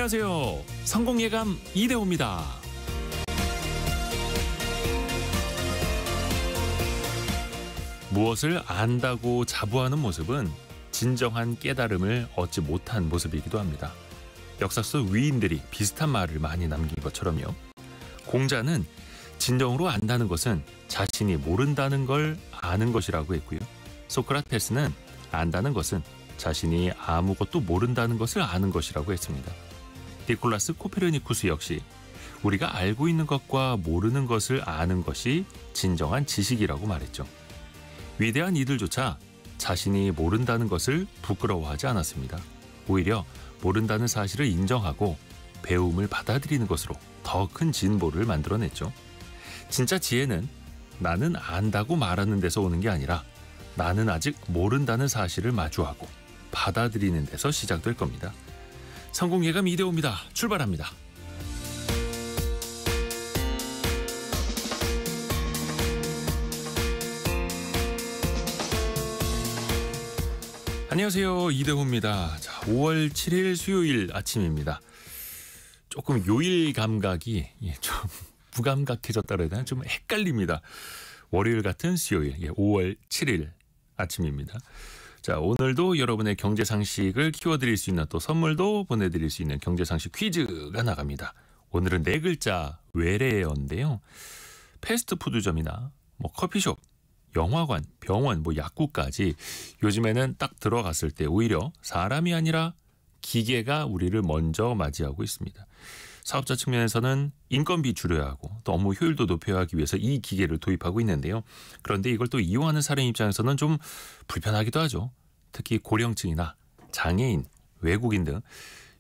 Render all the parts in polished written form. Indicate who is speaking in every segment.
Speaker 1: 안녕하세요. 성공예감 이대호입니다. 무엇을 안다고 자부하는 모습은 진정한 깨달음을 얻지 못한 모습이기도 합니다. 역사 속 위인들이 비슷한 말을 많이 남긴 것처럼요. 공자는 진정으로 안다는 것은 자신이 모른다는 걸 아는 것이라고 했고요. 소크라테스는 안다는 것은 자신이 아무것도 모른다는 것을 아는 것이라고 했습니다. 니콜라스 코페르니쿠스 역시 우리가 알고 있는 것과 모르는 것을 아는 것이 진정한 지식이라고 말했죠. 위대한 이들조차 자신이 모른다는 것을 부끄러워하지 않았습니다. 오히려 모른다는 사실을 인정하고 배움을 받아들이는 것으로 더 큰 진보를 만들어냈죠. 진짜 지혜는 나는 안다고 말하는 데서 오는 게 아니라 나는 아직 모른다는 사실을 마주하고 받아들이는 데서 시작될 겁니다. 성공예감 이대호입니다. 출발합니다. 안녕하세요. 이대호입니다. 자, 5월 7일 수요일 아침입니다. 조금 요일 감각이 좀 부감각해졌다 그래야 되나? 좀 헷갈립니다. 월요일 같은 수요일 5월 7일 아침입니다. 자, 오늘도 여러분의 경제상식을 키워드릴 수 있는 또 선물도 보내드릴 수 있는 경제상식 퀴즈가 나갑니다. 오늘은 네 글자 외래어인데요. 패스트푸드점이나 커피숍, 영화관, 병원, 약국까지 요즘에는 딱 들어갔을 때 오히려 사람이 아니라 기계가 우리를 먼저 맞이하고 있습니다. 사업자 측면에서는 인건비 줄여야 하고 또 업무 효율도 높여야 하기 위해서 이 기계를 도입하고 있는데요. 그런데 이걸 또 이용하는 사람 입장에서는 좀 불편하기도 하죠. 특히 고령층이나 장애인, 외국인 등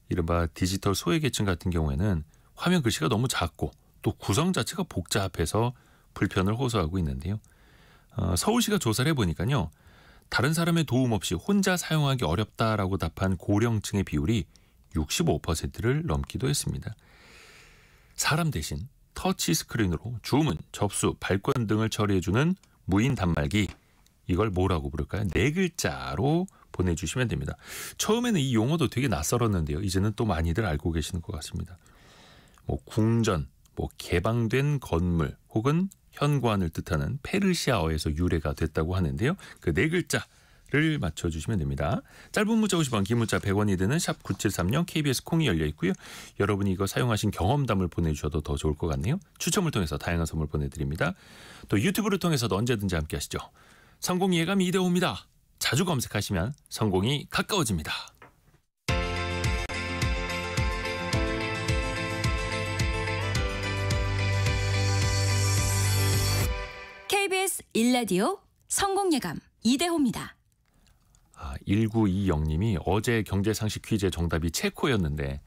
Speaker 1: 이른바 디지털 소외계층 같은 경우에는 화면 글씨가 너무 작고 또 구성 자체가 복잡해서 불편을 호소하고 있는데요. 서울시가 조사를 해보니까요. 다른 사람의 도움 없이 혼자 사용하기 어렵다라고 답한 고령층의 비율이 65%를 넘기도 했습니다. 사람 대신 터치 스크린으로 주문, 접수, 발권 등을 처리해주는 무인 단말기, 이걸 뭐라고 부를까요? 네 글자로 보내주시면 됩니다. 처음에는 이 용어도 되게 낯설었는데요. 이제는 또 많이들 알고 계시는 것 같습니다. 궁전, 개방된 건물 혹은 현관을 뜻하는 페르시아어에서 유래가 됐다고 하는데요. 그 네 글자를 맞춰주시면 됩니다. 짧은 문자 50원, 긴 문자 100원이 드는 샵 9730 KBS 콩이 열려 있고요. 여러분이 이거 사용하신 경험담을 보내주셔도 더 좋을 것 같네요. 추첨을 통해서 다양한 선물 보내드립니다. 또 유튜브를 통해서도 언제든지 함께 하시죠. 성공예감 이대호입니다. 자주 검색하시면 성공이 가까워집니다.
Speaker 2: KBS 1라디오 성공예감 이대호입니다.
Speaker 1: 1920님이 어제 경제상식 퀴즈의 정답이 체코였는데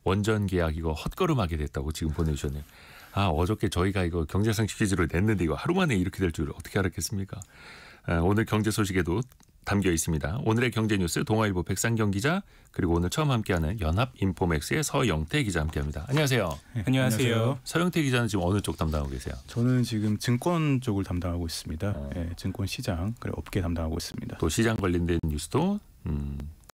Speaker 1: 원전 계약 이거 헛걸음하게 됐다고 지금 보내주셨네요. 어저께 저희가 이거 경제상식 퀴즈를 냈는데 이거 하루 만에 이렇게 될 줄 어떻게 알았겠습니까? 오늘 경제 소식에도 담겨 있습니다. 오늘의 경제뉴스 동아일보 백상경 기자, 그리고 오늘 처음 함께하는 연합인포맥스의 서영태 기자 함께합니다. 안녕하세요.
Speaker 3: 네, 안녕하세요.
Speaker 1: 서영태 기자는 지금 어느 쪽 담당하고 계세요?
Speaker 3: 저는 지금 증권 쪽을 담당하고 있습니다. 네, 증권 시장, 그리고 업계 담당하고 있습니다.
Speaker 1: 또 시장 관련된 뉴스도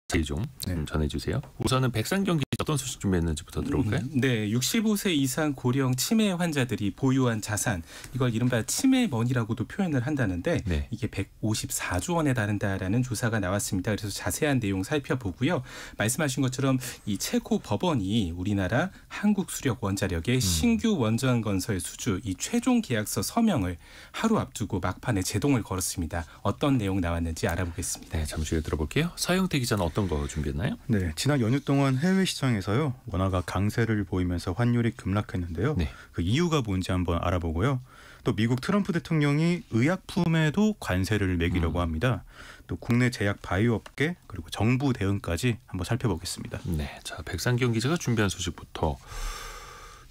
Speaker 1: 자세히 좀 전해주세요. 우선은 백상경 기자 어떤 소식 준비했는지부터 들어볼까요?
Speaker 4: 네, 65세 이상 고령 치매 환자들이 보유한 자산, 이걸 이른바 치매머니라고도 표현을 한다는데
Speaker 1: 네.
Speaker 4: 이게 154조 원에 달한다라는 조사가 나왔습니다. 그래서 자세한 내용 살펴보고요. 말씀하신 것처럼 이 체코 법원이 우리나라 한국수력원자력의 신규 원전 건설 수주 이 최종 계약서 서명을 하루 앞두고 막판에 제동을 걸었습니다. 어떤 내용 나왔는지 알아보겠습니다.
Speaker 1: 네, 잠시 후에 들어볼게요. 서영태 기자는 어떤 거 준비했나요?
Speaker 3: 네, 지난 연휴 동안 해외 시장에서요 원화가 강세를 보이면서 환율이 급락했는데요.
Speaker 1: 네.
Speaker 3: 그 이유가 뭔지 한번 알아보고요. 또 미국 트럼프 대통령이 의약품에도 관세를 매기려고 합니다. 또 국내 제약 바이오업계 그리고 정부 대응까지 한번 살펴보겠습니다.
Speaker 1: 네, 자 백상경 기자가 준비한 소식부터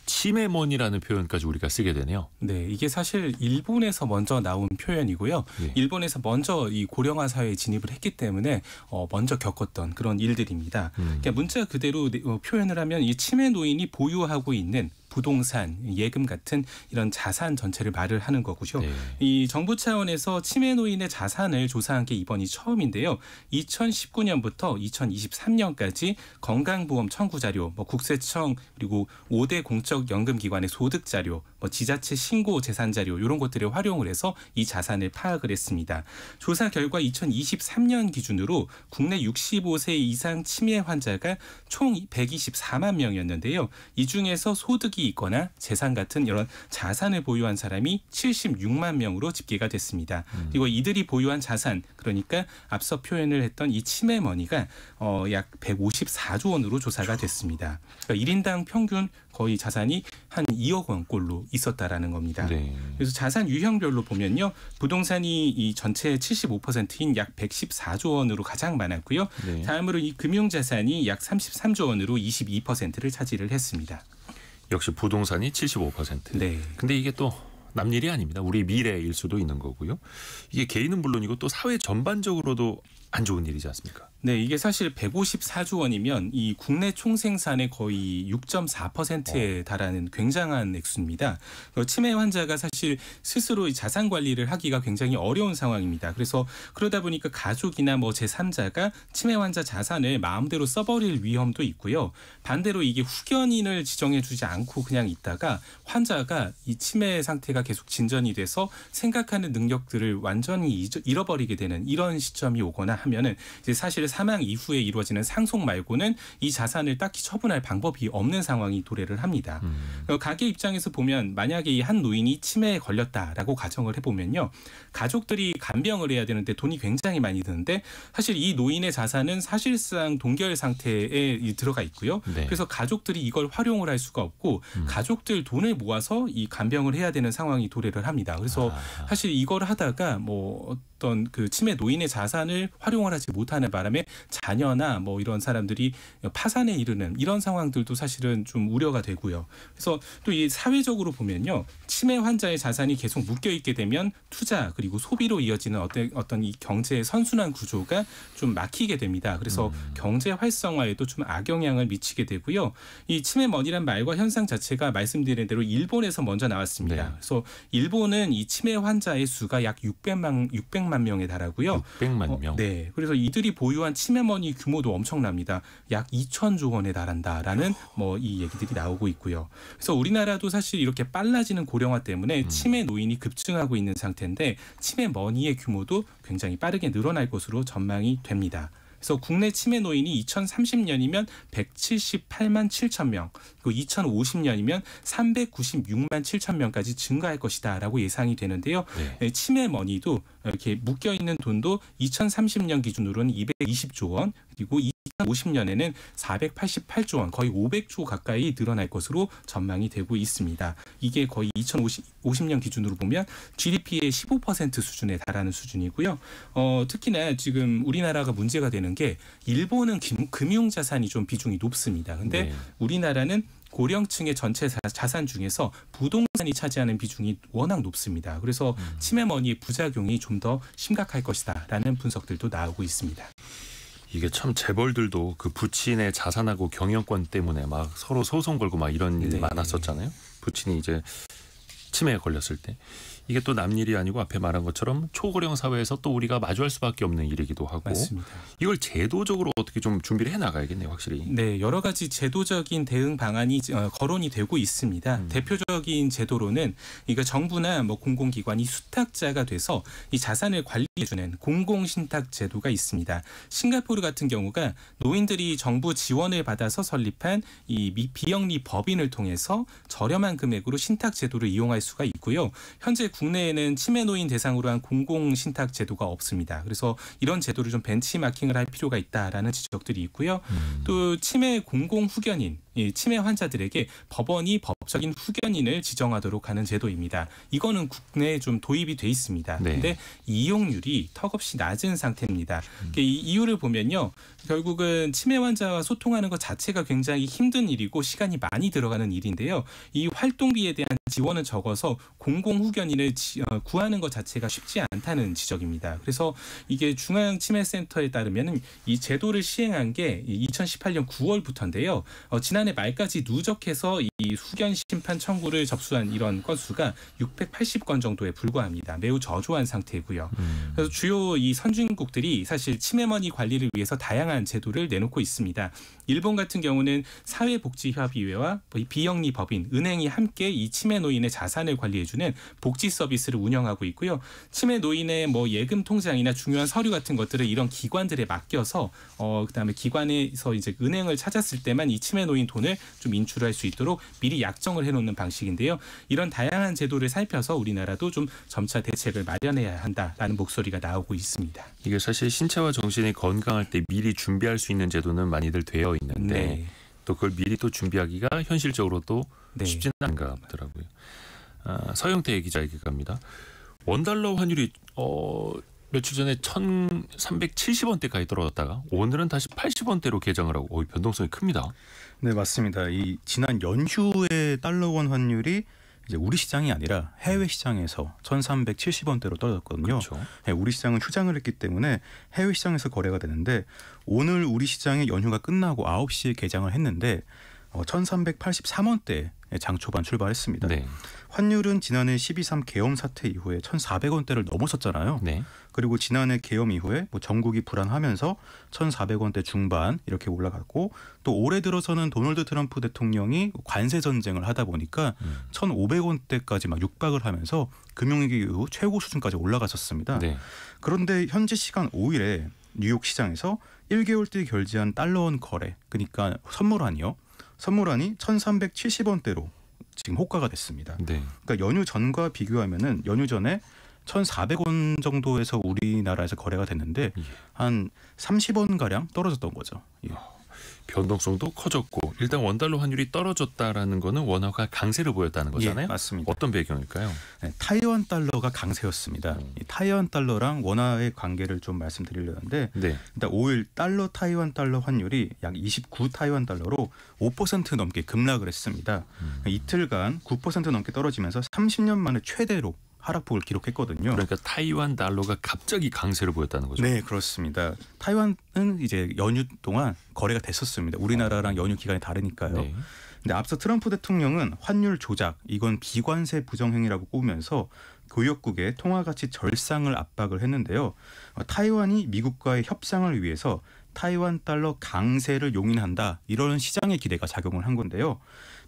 Speaker 1: 치매머니라는 표현까지 우리가 쓰게 되네요.
Speaker 4: 네, 이게 사실 일본에서 먼저 나온 표현이고요.
Speaker 1: 예.
Speaker 4: 일본에서 먼저 이 고령화 사회에 진입을 했기 때문에 먼저 겪었던 그런 일들입니다. 그러니까 문자 그대로 표현을 하면 이 치매 노인이 보유하고 있는 부동산, 예금 같은 이런 자산 전체를 말을 하는 거고요.
Speaker 1: 네.
Speaker 4: 이 정부 차원에서 치매 노인의 자산을 조사한 게 이번이 처음인데요. 2019년부터 2023년까지 건강보험 청구 자료, 국세청 그리고 5대 공적 연금기관의 소득 자료, 지자체 신고 재산 자료 이런 것들을 활용을 해서 이 자산을 파악을 했습니다. 조사 결과 2023년 기준으로 국내 65세 이상 치매 환자가 총 124만 명이었는데요. 이 중에서 소득이 있거나 재산 같은 이런 자산을 보유한 사람이 76만 명으로 집계가 됐습니다. 그리고 이들이 보유한 자산, 그러니까 앞서 표현을 했던 이 치매 머니가 약 154조 원으로 조사가 됐습니다. 그러니까 1인당 평균 거의 자산이 한 2억 원꼴로 있었다라는 겁니다.
Speaker 1: 네.
Speaker 4: 그래서 자산 유형별로 보면요. 부동산이 이 전체의 75%인 약 114조 원으로 가장 많았고요.
Speaker 1: 네.
Speaker 4: 다음으로 이 금융자산이 약 33조 원으로 22%를 차지를 했습니다.
Speaker 1: 역시 부동산이 75%.
Speaker 4: 네.
Speaker 1: 근데 이게 또 남일이 아닙니다. 우리 미래일 수도 있는 거고요. 이게 개인은 물론이고 또 사회 전반적으로도 안 좋은 일이지 않습니까?
Speaker 4: 네, 이게 사실 154조 원이면 이 국내 총생산의 거의 6.4%에 달하는 굉장한 액수입니다. 치매 환자가 사실 스스로 자산 관리를 하기가 굉장히 어려운 상황입니다. 그래서 그러다 보니까 가족이나 제3자가 치매 환자 자산을 마음대로 써버릴 위험도 있고요. 반대로 이게 후견인을 지정해주지 않고 그냥 있다가 환자가 이 치매 상태가 계속 진전이 돼서 생각하는 능력들을 완전히 잃어버리게 되는 이런 시점이 오거나 하면은 이제 사실 사망 이후에 이루어지는 상속 말고는 이 자산을 딱히 처분할 방법이 없는 상황이 도래를 합니다. 가게 입장에서 보면 만약에 이 한 노인이 치매에 걸렸다라고 가정을 해보면요. 가족들이 간병을 해야 되는데 돈이 굉장히 많이 드는데 사실 이 노인의 자산은 사실상 동결 상태에 들어가 있고요.
Speaker 1: 네.
Speaker 4: 그래서 가족들이 이걸 활용을 할 수가 없고 가족들 돈을 모아서 이 간병을 해야 되는 상황이 도래를 합니다. 그래서 사실 이걸 하다가 어떤 그 치매 노인의 자산을 활용을 하지 못하는 바람에 자녀나 이런 사람들이 파산에 이르는 이런 상황들도 사실은 좀 우려가 되고요. 그래서 또 이 사회적으로 보면요. 치매 환자의 자산이 계속 묶여 있게 되면 투자 그리고 소비로 이어지는 어떤 이 경제의 선순환 구조가 좀 막히게 됩니다. 그래서 경제 활성화에도 좀 악영향을 미치게 되고요. 이 치매 머니란 말과 현상 자체가 말씀드린 대로 일본에서 먼저 나왔습니다.
Speaker 1: 네.
Speaker 4: 그래서 일본은 이 치매 환자의 수가 약 600만 명에 달하고요.
Speaker 1: 600만 명.
Speaker 4: 네. 그래서 이들이 보유한 치매머니 규모도 엄청납니다. 약 2천조 원에 달한다라는 이 얘기들이 나오고 있고요. 그래서 우리나라도 사실 이렇게 빨라지는 고령화 때문에 치매 노인이 급증하고 있는 상태인데 치매 머니의 규모도 굉장히 빠르게 늘어날 것으로 전망이 됩니다. 그래서 국내 치매 노인이 2030년이면 178만 7천 명, 그리고 2050년이면 396만 7천 명까지 증가할 것이다라고 예상이 되는데요.
Speaker 1: 네.
Speaker 4: 치매 머니도 이렇게 묶여 있는 돈도 2030년 기준으로는 220조 원, 그리고 2050년에는 488조 원, 거의 500조 가까이 늘어날 것으로 전망이 되고 있습니다. 이게 거의 2050년 기준으로 보면 GDP의 15% 수준에 달하는 수준이고요. 특히나 지금 우리나라가 문제가 되는 게 일본은 금융자산이 좀 비중이 높습니다. 근데
Speaker 1: 네.
Speaker 4: 우리나라는 고령층의 전체 자산 중에서 부동산이 차지하는 비중이 워낙 높습니다. 그래서 치매머니의 부작용이 좀 더 심각할 것이다라는 분석들도 나오고 있습니다.
Speaker 1: 이게 참 재벌들도 그 부친의 자산하고 경영권 때문에 막 서로 소송 걸고 막 이런 일이
Speaker 4: 네.
Speaker 1: 많았었잖아요. 부친이 이제 치매에 걸렸을 때. 이게 또 남일이 아니고 앞에 말한 것처럼 초고령 사회에서 또 우리가 마주할 수밖에 없는 일이기도 하고.
Speaker 4: 맞습니다.
Speaker 1: 이걸 제도적으로 어떻게 좀 준비를 해나가야겠네요. 확실히.
Speaker 4: 네, 여러 가지 제도적인 대응 방안이 거론이 되고 있습니다. 대표적인 제도로는 그러니까 정부나 공공기관이 수탁자가 돼서 이 자산을 관리해주는 공공신탁 제도가 있습니다. 싱가포르 같은 경우가 노인들이 정부 지원을 받아서 설립한 이 비영리 법인을 통해서 저렴한 금액으로 신탁 제도를 이용할 수가 있고요. 현재 국내에는 치매 노인 대상으로 한 공공신탁 제도가 없습니다. 그래서 이런 제도를 좀 벤치마킹을 할 필요가 있다라는 지적들이 있고요. 또 치매 공공 후견인, 치매 환자들에게 법원이 법적인 후견인을 지정하도록 하는 제도입니다. 이거는 국내에 좀 도입이 돼 있습니다. 그런데
Speaker 1: 네.
Speaker 4: 이용률이 턱없이 낮은 상태입니다. 이 이유를 보면요. 결국은 치매 환자와 소통하는 것 자체가 굉장히 힘든 일이고 시간이 많이 들어가는 일인데요. 이 활동비에 대한 지원은 적어서 공공 후견인을 구하는 것 자체가 쉽지 않다는 지적입니다. 그래서 이게 중앙치매센터에 따르면 이 제도를 시행한 게 2018년 9월부터인데요. 지난 지난해 말까지 누적해서 이 후견 심판 청구를 접수한 이런 건수가 680건 정도에 불과합니다. 매우 저조한 상태고요. 그래서 주요 이 선진국들이 사실 치매머니 관리를 위해서 다양한 제도를 내놓고 있습니다. 일본 같은 경우는 사회복지협의회와 비영리 법인, 은행이 함께 이 치매 노인의 자산을 관리해주는 복지 서비스를 운영하고 있고요. 치매 노인의 예금 통장이나 중요한 서류 같은 것들을 이런 기관들에 맡겨서 그다음에 기관에서 이제 은행을 찾았을 때만 이 치매 노인 돈을 좀 인출할 수 있도록 미리 약정을 해놓는 방식인데요. 이런 다양한 제도를 살펴서 우리나라도 좀 점차 대책을 마련해야 한다라는 목소리가 나오고 있습니다.
Speaker 1: 이게 사실 신체와 정신이 건강할 때 미리 준비할 수 있는 제도는 많이들 되어 있는데
Speaker 4: 네.
Speaker 1: 또 그걸 미리 또 준비하기가 현실적으로 또
Speaker 4: 네.
Speaker 1: 쉽지는 않은가 보더라고요. 서영태 기자에게 갑니다. 원달러 환율이 며칠 전에 1,370원대까지 떨어졌다가 오늘은 다시 80원대로 개장을 하고 변동성이 큽니다.
Speaker 3: 네, 맞습니다. 이 지난 연휴에 달러원 환율이 이제 우리 시장이 아니라 해외 시장에서 1,370원대로 떨어졌거든요.
Speaker 1: 그렇죠.
Speaker 3: 네, 우리 시장은 휴장을 했기 때문에 해외 시장에서 거래가 되는데 오늘 우리 시장의 연휴가 끝나고 9시에 개장을 했는데 1,383원대에 장 초반 출발했습니다.
Speaker 1: 네.
Speaker 3: 환율은 지난해 12.3 계엄 사태 이후에 1,400원대를 넘어섰잖아요.
Speaker 1: 네.
Speaker 3: 그리고 지난해 계엄 이후에 전국이 불안하면서 1,400원대 중반 이렇게 올라갔고 또 올해 들어서는 도널드 트럼프 대통령이 관세 전쟁을 하다 보니까 1,500원대까지 막 육박을 하면서 금융위기 이후 최고 수준까지 올라갔었습니다.
Speaker 1: 네.
Speaker 3: 그런데 현지 시간 5일에 뉴욕 시장에서 1개월 뒤 결제한 달러원 거래, 그러니까 선물환이 1,370원대로 지금 호가가 됐습니다.
Speaker 1: 네.
Speaker 3: 그러니까 연휴 전과 비교하면은 연휴 전에 1,400원 정도에서 우리나라에서 거래가 됐는데 한 30원 가량 떨어졌던 거죠. 예.
Speaker 1: 변동성도 커졌고 일단 원달러 환율이 떨어졌다라는 거는 원화가 강세를 보였다는 거잖아요.
Speaker 3: 예, 맞습니다.
Speaker 1: 어떤 배경일까요?
Speaker 3: 네, 타이완 달러가 강세였습니다. 이 타이완 달러랑 원화의 관계를 좀 말씀드리려는데
Speaker 1: 네.
Speaker 3: 일단 5일 달러 타이완 달러 환율이 약 29 타이완 달러로 5% 넘게 급락을 했습니다. 이틀간 9% 넘게 떨어지면서 30년 만에 최대로 하락폭을 기록했거든요.
Speaker 1: 그러니까 타이완 달러가 갑자기 강세를 보였다는 거죠.
Speaker 3: 네, 그렇습니다. 타이완은 이제 연휴 동안 거래가 됐었습니다. 우리나라랑 연휴 기간이 다르니까요.
Speaker 1: 네.
Speaker 3: 근데 앞서 트럼프 대통령은 환율 조작, 이건 비관세 부정행위라고 꼽으면서 교역국의 통화 가치 절상을 압박을 했는데요. 타이완이 미국과의 협상을 위해서 타이완 달러 강세를 용인한다, 이런 시장의 기대가 작용을 한 건데요.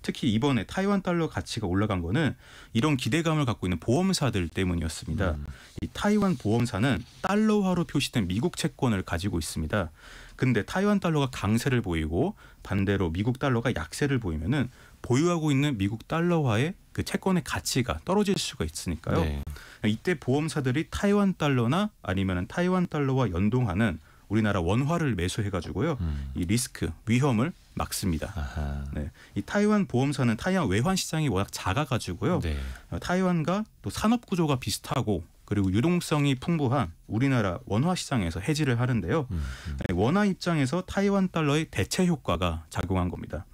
Speaker 3: 특히 이번에 타이완 달러 가치가 올라간 거는 이런 기대감을 갖고 있는 보험사들 때문이었습니다. 이 타이완 보험사는 달러화로 표시된 미국 채권을 가지고 있습니다. 근데 타이완 달러가 강세를 보이고 반대로 미국 달러가 약세를 보이면은 보유하고 있는 미국 달러화의 그 채권의 가치가 떨어질 수가 있으니까요.
Speaker 1: 네.
Speaker 3: 이때 보험사들이 타이완 달러나 아니면 타이완 달러와 연동하는 우리나라 원화를 매수해가지고요, 이 리스크, 위험을 막습니다.
Speaker 1: 아하.
Speaker 3: 네, 이 타이완 보험사는 타이완 외환 시장이 워낙 작아가지고요.
Speaker 1: 네.
Speaker 3: 타이완과 또 산업 구조가 비슷하고 그리고 유동성이 풍부한 우리나라 원화 시장에서 해지를 하는데요. 네, 원화 입장에서 타이완 달러의 대체 효과가 작용한 겁니다.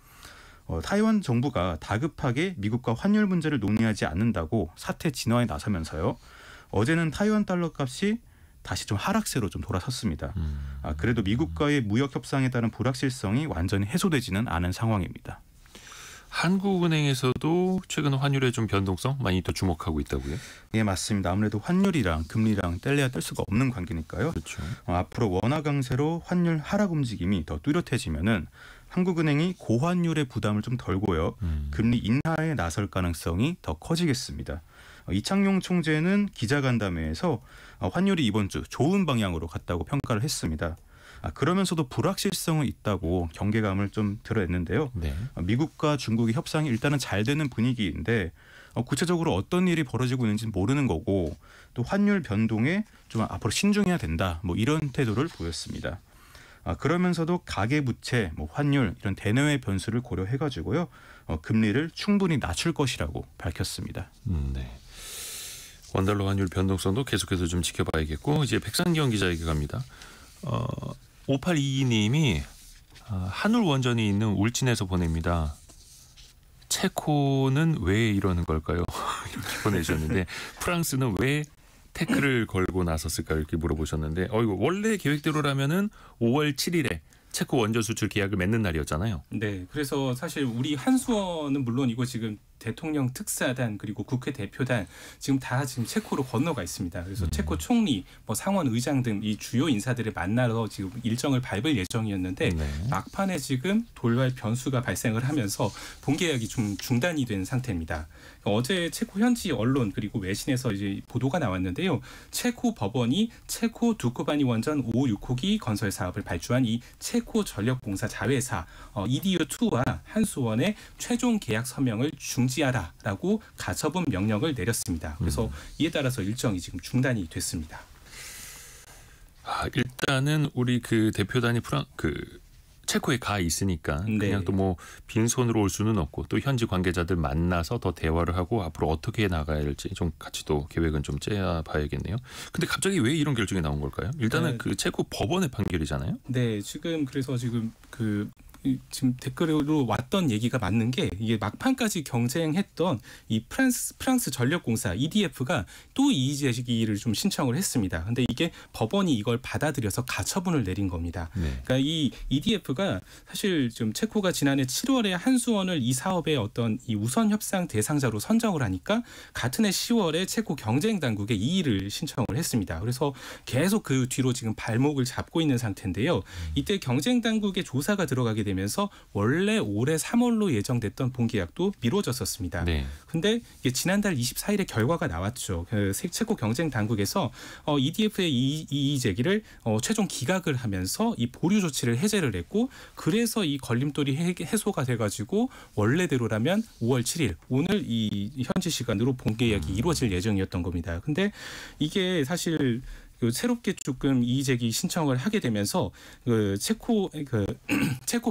Speaker 3: 타이완 정부가 다급하게 미국과 환율 문제를 논의하지 않는다고 사태 진화에 나서면서요, 어제는 타이완 달러 값이 다시 좀 하락세로 좀 돌아섰습니다. 그래도 미국과의 무역 협상에 따른 불확실성이 완전히 해소되지는 않은 상황입니다.
Speaker 1: 한국은행에서도 최근 환율에 좀 변동성 많이 더 주목하고 있다고요?
Speaker 3: 예, 맞습니다. 아무래도 환율이랑 금리랑 뗄래야 뗄 수가 없는 관계니까요.
Speaker 1: 그렇죠.
Speaker 3: 앞으로 원화 강세로 환율 하락 움직임이 더 뚜렷해지면은 한국은행이 고환율의 부담을 좀 덜고요, 금리 인하에 나설 가능성이 더 커지겠습니다. 이창용 총재는 기자간담회에서 환율이 이번 주 좋은 방향으로 갔다고 평가를 했습니다. 그러면서도 불확실성은 있다고 경계감을 좀 드러냈는데요.
Speaker 1: 네.
Speaker 3: 미국과 중국의 협상이 일단은 잘 되는 분위기인데 구체적으로 어떤 일이 벌어지고 있는지는 모르는 거고, 또 환율 변동에 좀 앞으로 신중해야 된다, 이런 태도를 보였습니다. 그러면서도 가계부채, 환율 이런 대내외 변수를 고려해가지고요, 금리를 충분히 낮출 것이라고 밝혔습니다.
Speaker 1: 네. 원달러 환율 변동성도 계속해서 좀 지켜봐야겠고, 이제 백상경 기자에게 갑니다. 5822님이 한울 원전이 있는 울진에서 보냅니다. 체코는 왜 이러는 걸까요? 이렇게 보내주셨는데 프랑스는 왜 태클을 걸고 나섰을까, 이렇게 물어보셨는데 이거 원래 계획대로라면은 5월 7일에 체코 원전 수출 계약을 맺는 날이었잖아요.
Speaker 4: 네, 그래서 사실 우리 한수원은 물론이고 지금 대통령 특사단 그리고 국회 대표단 지금 체코로 건너가 있습니다. 그래서 체코 총리, 뭐 상원 의장 등 이 주요 인사들을 만나러 지금 일정을 밟을 예정이었는데 막판에 지금 돌발 변수가 발생을 하면서 본계약이 좀 중단이 된 상태입니다. 어제 체코 현지 언론 그리고 외신에서 이제 보도가 나왔는데요. 체코 법원이 체코 두코바니 원전 5, 6호기 건설 사업을 발주한 이 체코 전력공사 자회사 EDU2와 한수원의 최종 계약 서명을 중지하라라고 가처분 명령을 내렸습니다. 그래서 이에 따라서 일정이 지금 중단이 됐습니다.
Speaker 1: 일단은 우리 그 대표단이 체코에 가 있으니까 그냥 또 뭐 빈손으로 올 수는 없고 또 현지 관계자들 만나서 더 대화를 하고 앞으로 어떻게 나가야 할지 좀 같이 또 계획은 좀 짜야 봐야겠네요. 근데 갑자기 왜 이런 결정이 나온 걸까요? 일단은 그 체코 법원의 판결이잖아요.
Speaker 4: 네, 지금 댓글로 왔던 얘기가 맞는 게 이게 막판까지 경쟁했던 이 프랑스 전력공사 EDF가 또 이의 제기를 좀 신청을 했습니다. 근데 이게 법원이 이걸 받아들여서 가처분을 내린 겁니다. 그러니까 이 EDF가 사실 좀 체코가 지난해 7월에 한수원을 이 사업의 어떤 이 우선 협상 대상자로 선정을 하니까 같은 해 10월에 체코 경쟁 당국에 이의를 신청을 했습니다. 그래서 계속 그 뒤로 지금 발목을 잡고 있는 상태인데요. 이때 경쟁 당국의 조사가 들어가게 되면서 원래 올해 3월로 예정됐던 본계약도 미뤄졌었습니다. 근데 이게 지난달 24일에 결과가 나왔죠. 체코 경쟁 당국에서 EDF의 이의 제기를 최종 기각을 하면서 이 보류 조치를 해제를 했고 그래서 이 걸림돌이 해소가 돼가지고 원래대로라면 5월 7일 오늘 이 현지 시간으로 본계약이 이루어질 예정이었던 겁니다. 근데 이게 사실 새롭게 조금 이의 제기 신청을 하게 되면서 체코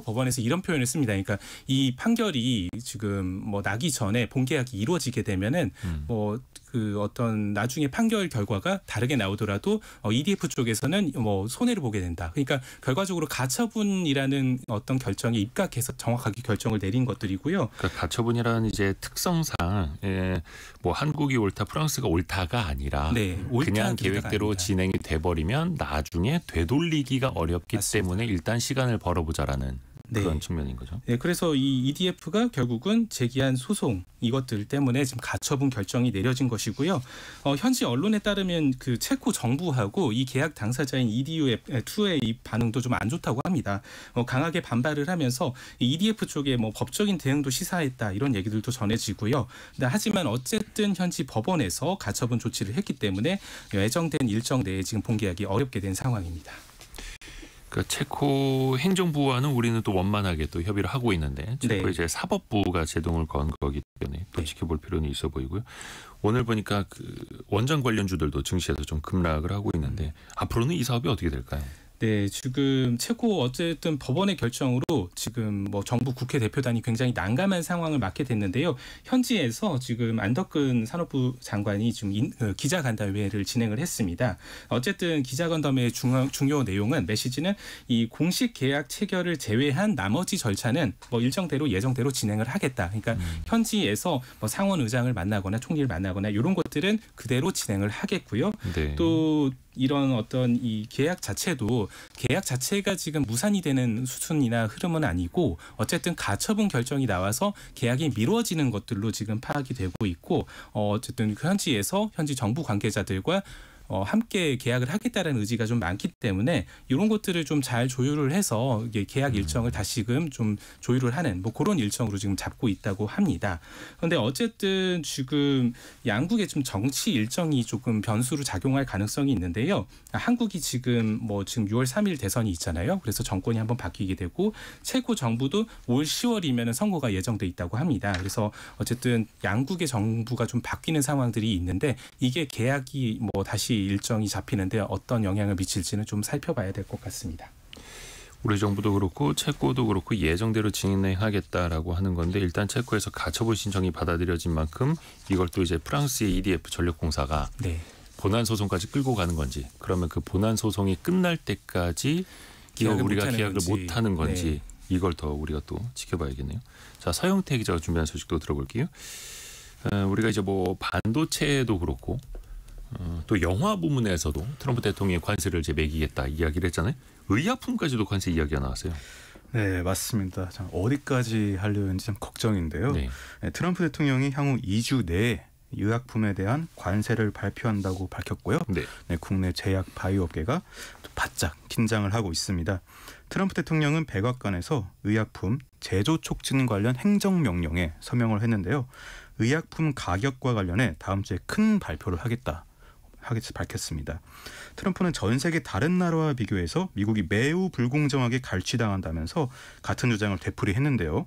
Speaker 4: 법원에서 이런 표현을 씁니다. 그러니까 이 판결이 지금 뭐 나기 전에 본계약이 이루어지게 되면은 어떤 나중에 판결 결과가 다르게 나오더라도 EDF 쪽에서는 뭐 손해를 보게 된다. 그러니까 결과적으로 가처분이라는 어떤 결정에 입각해서 정확하게 결정을 내린 것들이고요.
Speaker 1: 그러니까 가처분이라는 이제 특성상 뭐 한국이 옳다, 프랑스가 옳다가 아니라 그냥 계획대로 진행이 돼버리면 나중에 되돌리기가 어렵기 때문에 일단 시간을 벌어보자라는. 그런 측면인 거죠.
Speaker 4: 네, 그래서 이 EDF가 결국은 제기한 소송 이것들 때문에 지금 가처분 결정이 내려진 것이고요. 현지 언론에 따르면 그 체코 정부하고 이 계약 당사자인 EDU2의 이 반응도 좀 안 좋다고 합니다. 강하게 반발을 하면서 이 EDF 쪽에 뭐 법적인 대응도 시사했다 이런 얘기들도 전해지고요. 하지만 어쨌든 현지 법원에서 가처분 조치를 했기 때문에 예정된 일정 내에 지금 본계약이 어렵게 된 상황입니다.
Speaker 1: 그러니까 체코 행정부와는 우리는 또 원만하게 또 협의를 하고 있는데 체코 이제 사법부가 제동을 건 거기 때문에 또 지켜볼 필요는 있어 보이고요. 오늘 보니까 그 원전 관련주들도 증시에서 좀 급락을 하고 있는데 앞으로는 이 사업이 어떻게 될까요?
Speaker 4: 네, 지금 체코 어쨌든 법원의 결정으로 지금 뭐 정부 국회 대표단이 굉장히 난감한 상황을 맞게 됐는데요. 현지에서 지금 안덕근 산업부 장관이 지금 기자간담회를 진행을 했습니다. 어쨌든 기자간담회의 중요 내용은 메시지는 이 공식 계약 체결을 제외한 나머지 절차는 뭐 일정대로 예정대로 진행을 하겠다. 그러니까 현지에서 뭐 상원 의장을 만나거나 총리를 만나거나 이런 것들은 그대로 진행을 하겠고요. 또 이런 어떤 이 계약 자체가 지금 무산이 되는 수순이나 흐름은 아니고 어쨌든 가처분 결정이 나와서 계약이 미뤄지는 것들로 지금 파악이 되고 있고 어쨌든 그 현지 정부 관계자들과 함께 계약을 하겠다는 의지가 좀 많기 때문에 이런 것들을 좀 잘 조율을 해서 이게 계약 일정을 다시금 좀 조율을 하는 뭐 그런 일정으로 지금 잡고 있다고 합니다. 그런데 어쨌든 지금 양국의 좀 정치 일정이 조금 변수로 작용할 가능성이 있는데요. 한국이 지금 6월 3일 대선이 있잖아요. 그래서 정권이 한번 바뀌게 되고 체코 정부도 올 10월이면 선거가 예정돼 있다고 합니다. 그래서 어쨌든 양국의 정부가 좀 바뀌는 상황들이 있는데 이게 계약이 다시 일정이 잡히는데 어떤 영향을 미칠지는 좀 살펴봐야 될 것 같습니다.
Speaker 1: 우리 정부도 그렇고 체코도 그렇고 예정대로 진행하겠다라고 하는 건데 일단 체코에서 가처분 신청이 받아들여진 만큼 이걸 또 이제 프랑스의 EDF 전력공사가 본안 소송까지 끌고 가는 건지 그러면 그 본안 소송이 끝날 때까지 우리가 계약을 못하는 건지 이걸 더 우리가 또 지켜봐야겠네요. 자, 서영태 기자가 준비한 소식도 들어볼게요. 우리가 이제 반도체도 그렇고 또 영화 부문에서도 트럼프 대통령이 관세를 이제 매기겠다 이야기를 했잖아요. 의약품까지도 관세 이야기가 나왔어요.
Speaker 3: 네, 맞습니다. 참 어디까지 하려는지 참 걱정인데요.
Speaker 1: 네.
Speaker 3: 트럼프 대통령이 향후 2주 내에 의약품에 대한 관세를 발표한다고 밝혔고요.
Speaker 1: 네.
Speaker 3: 국내 제약 바이오 업계가 또 바짝 긴장을 하고 있습니다. 트럼프 대통령은 백악관에서 의약품 제조 촉진 관련 행정명령에 서명을 했는데요. 의약품 가격과 관련해 다음 주에 큰 발표를 하겠다 밝혔습니다. 트럼프는 전 세계 다른 나라와 비교해서 미국이 매우 불공정하게 갈취당한다면서 같은 주장을 되풀이했는데요.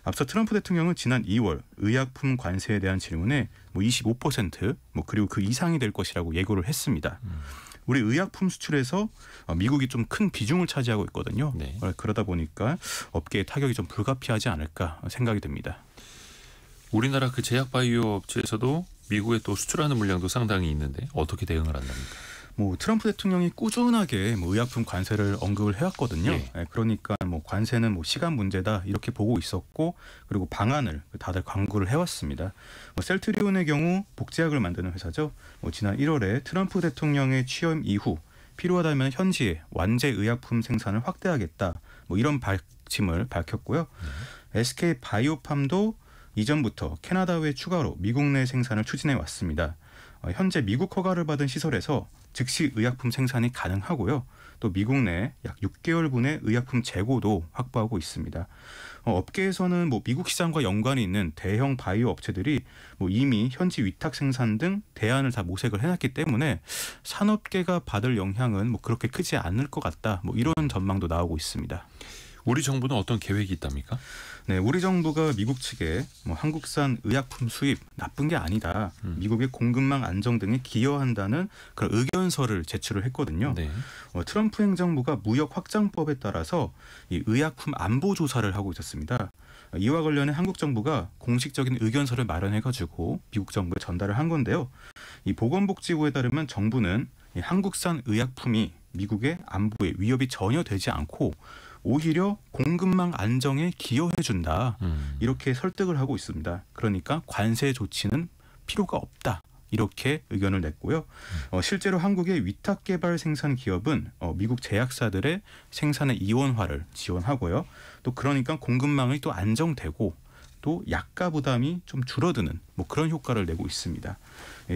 Speaker 3: 앞서 트럼프 대통령은 지난 2월 의약품 관세에 대한 질문에 25% 그리고 그 이상이 될 것이라고 예고를 했습니다. 우리 의약품 수출에서 미국이 좀 큰 비중을 차지하고 있거든요.
Speaker 1: 네.
Speaker 3: 그러다 보니까 업계의 타격이 좀 불가피하지 않을까 생각이 듭니다.
Speaker 1: 우리나라 그 제약 바이오 업체에서도 미국에 또 수출하는 물량도 상당히 있는데 어떻게 대응을 한답니까?
Speaker 3: 트럼프 대통령이 꾸준하게 의약품 관세를 언급을 해왔거든요.
Speaker 1: 예.
Speaker 3: 그러니까 관세는 시간 문제다 이렇게 보고 있었고 그리고 방안을 다들 강구를 해왔습니다. 셀트리온의 경우 복제약을 만드는 회사죠. 지난 1월에 트럼프 대통령의 취임 이후 필요하다면 현지에 완제 의약품 생산을 확대하겠다 이런 방침을 밝혔고요. SK 바이오팜도 이전부터 캐나다 외 추가로 미국 내 생산을 추진해 왔습니다. 현재 미국 허가를 받은 시설에서 즉시 의약품 생산이 가능하고요. 또 미국 내 약 6개월분의 의약품 재고도 확보하고 있습니다. 업계에서는 미국 시장과 연관이 있는 대형 바이오 업체들이 이미 현지 위탁 생산 등 대안을 다 모색을 해놨기 때문에 산업계가 받을 영향은 그렇게 크지 않을 것 같다. 이런 전망도 나오고 있습니다.
Speaker 1: 우리 정부는 어떤 계획이 있답니까?
Speaker 3: 네, 우리 정부가 미국 측에 한국산 의약품 수입 나쁜 게 아니다. 미국의 공급망 안정 등에 기여한다는 그런 의견서를 제출을 했거든요.
Speaker 1: 네.
Speaker 3: 트럼프 행정부가 무역 확장법에 따라서 이 의약품 안보 조사를 하고 있었습니다. 이와 관련해 한국 정부가 공식적인 의견서를 마련해가지고 미국 정부에 전달을 한 건데요. 이 보건복지부에 따르면 정부는 이 한국산 의약품이 미국의 안보에 위협이 전혀 되지 않고 오히려 공급망 안정에 기여해준다. 이렇게 설득을 하고 있습니다. 그러니까 관세 조치는 필요가 없다. 이렇게 의견을 냈고요. 실제로 한국의 위탁개발 생산 기업은 미국 제약사들의 생산의 이원화를 지원하고요. 또 그러니까 공급망이 또 안정되고 또 약가 부담이 좀 줄어드는 그런 효과를 내고 있습니다.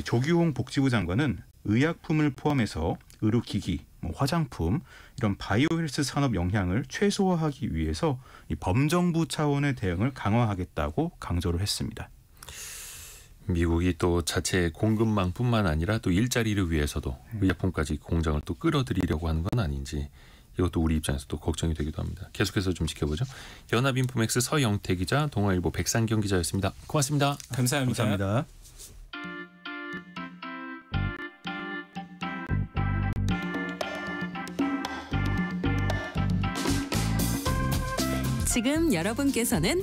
Speaker 3: 조규홍 복지부 장관은 의약품을 포함해서 의료기기, 화장품 이런 바이오 헬스 산업 영향을 최소화하기 위해서 이 범정부 차원의 대응을 강화하겠다고 강조를 했습니다.
Speaker 1: 미국이 또 자체 공급망뿐만 아니라 또 일자리를 위해서도 의약품까지 공장을 또 끌어들이려고 하는 건 아닌지 이것도 우리 입장에서 또 걱정이 되기도 합니다. 계속해서 좀 지켜보죠. 연합인포맥스 서영태 기자, 동아일보 백상경 기자였습니다. 고맙습니다.
Speaker 4: 감사합니다.
Speaker 3: 감사합니다.
Speaker 2: 지금 여러분께서는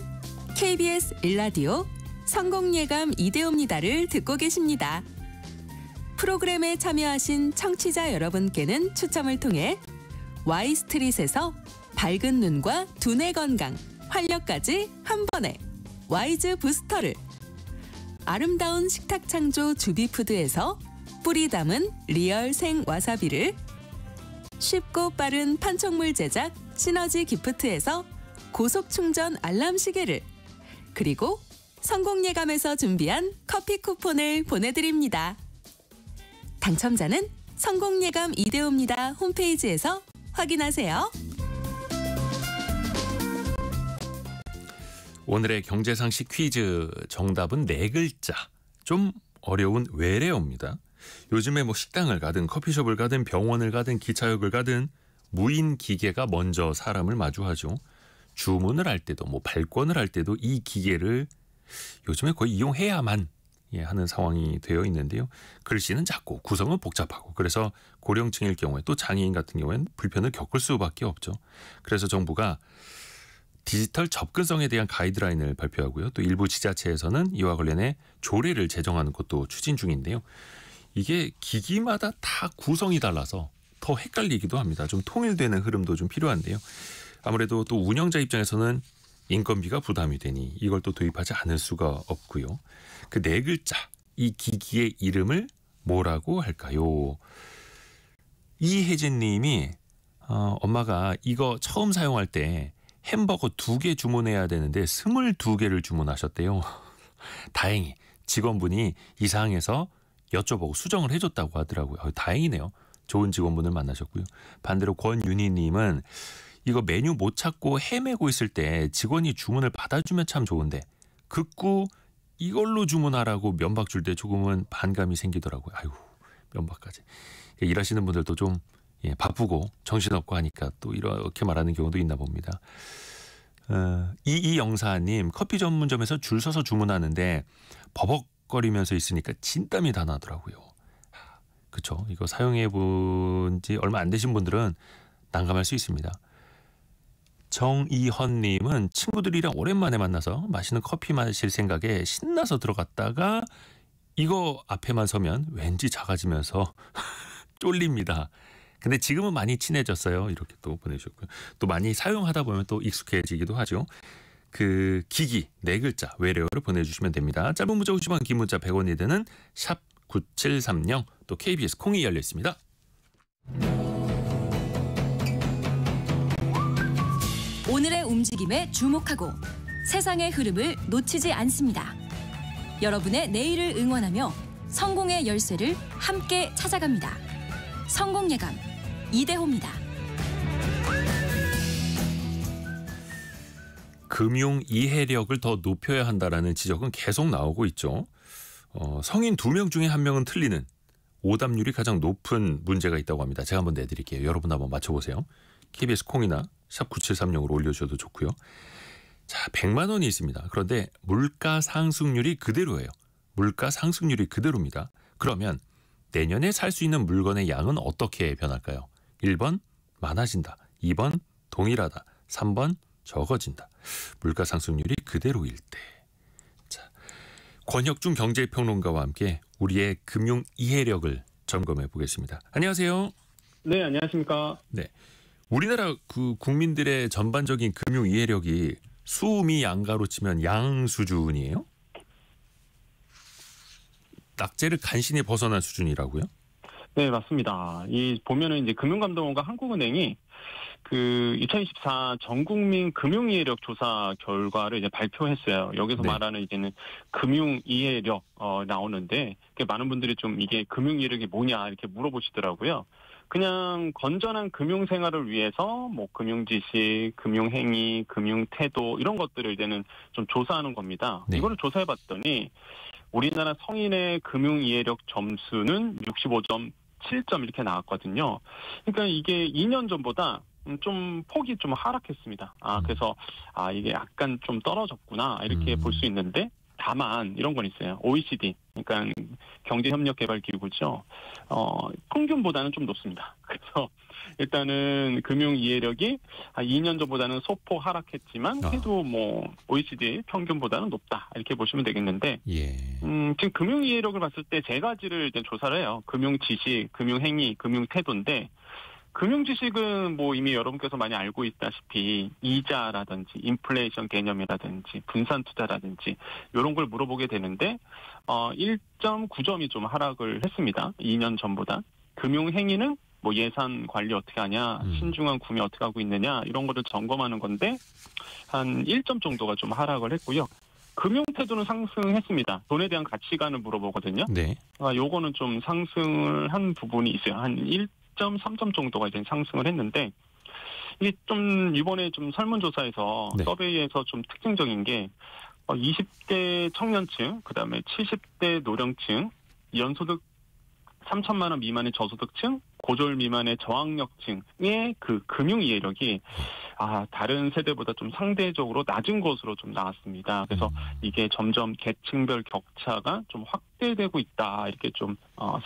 Speaker 2: KBS 일라디오 성공예감 이대호입니다를 듣고 계십니다. 프로그램에 참여하신 청취자 여러분께는 추첨을 통해 Y스트릿에서 밝은 눈과 두뇌 건강, 활력까지 한 번에 와이즈 부스터를, 아름다운 식탁 창조 주비푸드에서 뿌리 담은 리얼 생 와사비를, 쉽고 빠른 판촉물 제작 시너지 기프트에서 고속 충전 알람 시계를, 그리고 성공예감에서 준비한 커피 쿠폰을 보내드립니다. 당첨자는 성공예감 이대호입니다 홈페이지에서 확인하세요.
Speaker 1: 오늘의 경제상식 퀴즈 정답은 4글자. 좀 어려운 외래어입니다. 요즘에 식당을 가든 커피숍을 가든 병원을 가든 기차역을 가든 무인 기계가 먼저 사람을 마주하죠. 주문을 할 때도 발권을 할 때도 이 기계를 요즘에 거의 이용해야만 하는 상황이 되어 있는데요. 글씨는 작고 구성은 복잡하고 그래서 고령층일 경우에 또 장애인 같은 경우에는 불편을 겪을 수밖에 없죠. 그래서 정부가 디지털 접근성에 대한 가이드라인을 발표하고요. 또 일부 지자체에서는 이와 관련해 조례를 제정하는 것도 추진 중인데요. 이게 기기마다 다 구성이 달라서 더 헷갈리기도 합니다. 좀 통일되는 흐름도 좀 필요한데요. 아무래도 또 운영자 입장에서는 인건비가 부담이 되니 이걸 또 도입하지 않을 수가 없고요. 그 4글자 이 기기의 이름을 뭐라고 할까요? 이혜진 님이 엄마가 이거 처음 사용할 때 햄버거 2개 주문해야 되는데 22개를 주문하셨대요. 다행히 직원분이 이상해서 여쭤보고 수정을 해줬다고 하더라고요. 다행이네요. 좋은 직원분을 만나셨고요. 반대로 권윤희님은 이거 메뉴 못 찾고 헤매고 있을 때 직원이 주문을 받아주면 참 좋은데 극구 이걸로 주문하라고 면박 줄 때 조금은 반감이 생기더라고요. 아이고 면박까지. 일하시는 분들도 좀 바쁘고 정신없고 하니까 또 이렇게 말하는 경우도 있나 봅니다. 이영사님 커피 전문점에서 줄 서서 주문하는데 버벅거리면서 있으니까 진땀이 다 나더라고요. 그렇죠. 이거 사용해 본 지 얼마 안 되신 분들은 난감할 수 있습니다. 정이헌님은 친구들이랑 오랜만에 만나서 맛있는 커피 마실 생각에 신나서 들어갔다가 이거 앞에만 서면 왠지 작아지면서 쫄립니다. 근데 지금은 많이 친해졌어요. 이렇게 또 보내주셨고요. 또 많이 사용하다 보면 또 익숙해지기도 하죠. 그 기기 4글자 외래어를 보내주시면 됩니다. 짧은 문자 50원, 긴 문자 100원이 드는 샵 9730 또 KBS 콩이 열려 있습니다.
Speaker 5: 오늘의 움직임에 주목하고 세상의 흐름을 놓치지 않습니다. 여러분의 내일을 응원하며 성공의 열쇠를 함께 찾아갑니다. 성공예감 이대호입니다.
Speaker 1: 금융 이해력을 더 높여야 한다라는 지적은 계속 나오고 있죠. 성인 2명 중에 1명은 틀리는 오답률이 가장 높은 문제가 있다고 합니다. 제가 한번 내드릴게요. 여러분 한번 맞춰보세요. KBS 콩이나 샵 9730으로 올려주셔도 좋고요. 자, 100만 원이 있습니다. 그런데 물가 상승률이 그대로예요. 물가 상승률이 그대로입니다. 그러면 내년에 살 수 있는 물건의 양은 어떻게 변할까요? 1번 많아진다. 2번 동일하다. 3번 적어진다. 물가 상승률이 그대로일 때. 자, 권혁중 경제평론가와 함께 우리의 금융 이해력을 점검해 보겠습니다. 안녕하세요.
Speaker 6: 네, 안녕하십니까.
Speaker 1: 네, 우리나라 그 국민들의 전반적인 금융 이해력이 수미 양가로 치면 양 수준이에요? 낙제를 간신히 벗어난 수준이라고요?
Speaker 6: 네, 맞습니다. 이 보면은 이제 금융감독원과 한국은행이 그 2024 전국민 금융이해력 조사 결과를 이제 발표했어요. 여기서
Speaker 1: 네.
Speaker 6: 말하는 이제는 금융이해력 나오는데 많은 분들이 좀 이게 금융이해력이 뭐냐 이렇게 물어보시더라고요. 그냥 건전한 금융생활을 위해서 뭐 금융지식, 금융행위, 금융태도 이런 것들을 이제는 좀 조사하는 겁니다.
Speaker 1: 네.
Speaker 6: 이거를 조사해봤더니 우리나라 성인의 금융이해력 점수는 65.7점 이렇게 나왔거든요. 그러니까 이게 2년 전보다 좀 폭이 좀 하락했습니다. 그래서 이게 약간 좀 떨어졌구나 이렇게 볼 수 있는데 다만 이런 건 있어요. OECD 그러니까 경제협력개발기구죠. 평균보다는 좀 높습니다. 그래서 일단은 금융 이해력이 2년 전보다는 소폭 하락했지만 그래도 뭐 OECD 평균보다는 높다 이렇게 보시면 되겠는데
Speaker 1: 예.
Speaker 6: 지금 금융 이해력을 봤을 때 3가지를 이제 조사를 해요. 금융 지식, 금융 행위, 금융 태도인데 금융 지식은 뭐 이미 여러분께서 많이 알고 있다시피 이자라든지 인플레이션 개념이라든지 분산 투자라든지 이런 걸 물어보게 되는데 1.9점이 좀 하락을 했습니다. 2년 전보다. 금융 행위는 뭐 예산 관리 어떻게 하냐, 신중한 구매 어떻게 하고 있느냐 이런 거를 점검하는 건데 한 1점 정도가 좀 하락을 했고요. 금융 태도는 상승했습니다. 돈에 대한 가치관을 물어보거든요.
Speaker 1: 네.
Speaker 6: 요거는 좀 상승을 한 부분이 있어요. 한 1.3점 정도가 이제 상승을 했는데 이게 좀 이번에 좀 설문조사에서
Speaker 1: 네.
Speaker 6: 서베이에서 좀 특징적인 게 20대 청년층, 그다음에 70대 노령층, 연소득 3천만 원 미만의 저소득층, 고졸 미만의 저학력층의 그 금융 이해력이 다른 세대보다 좀 상대적으로 낮은 것으로 좀 나왔습니다. 그래서 이게 점점 계층별 격차가 좀 확대되고 있다 이렇게 좀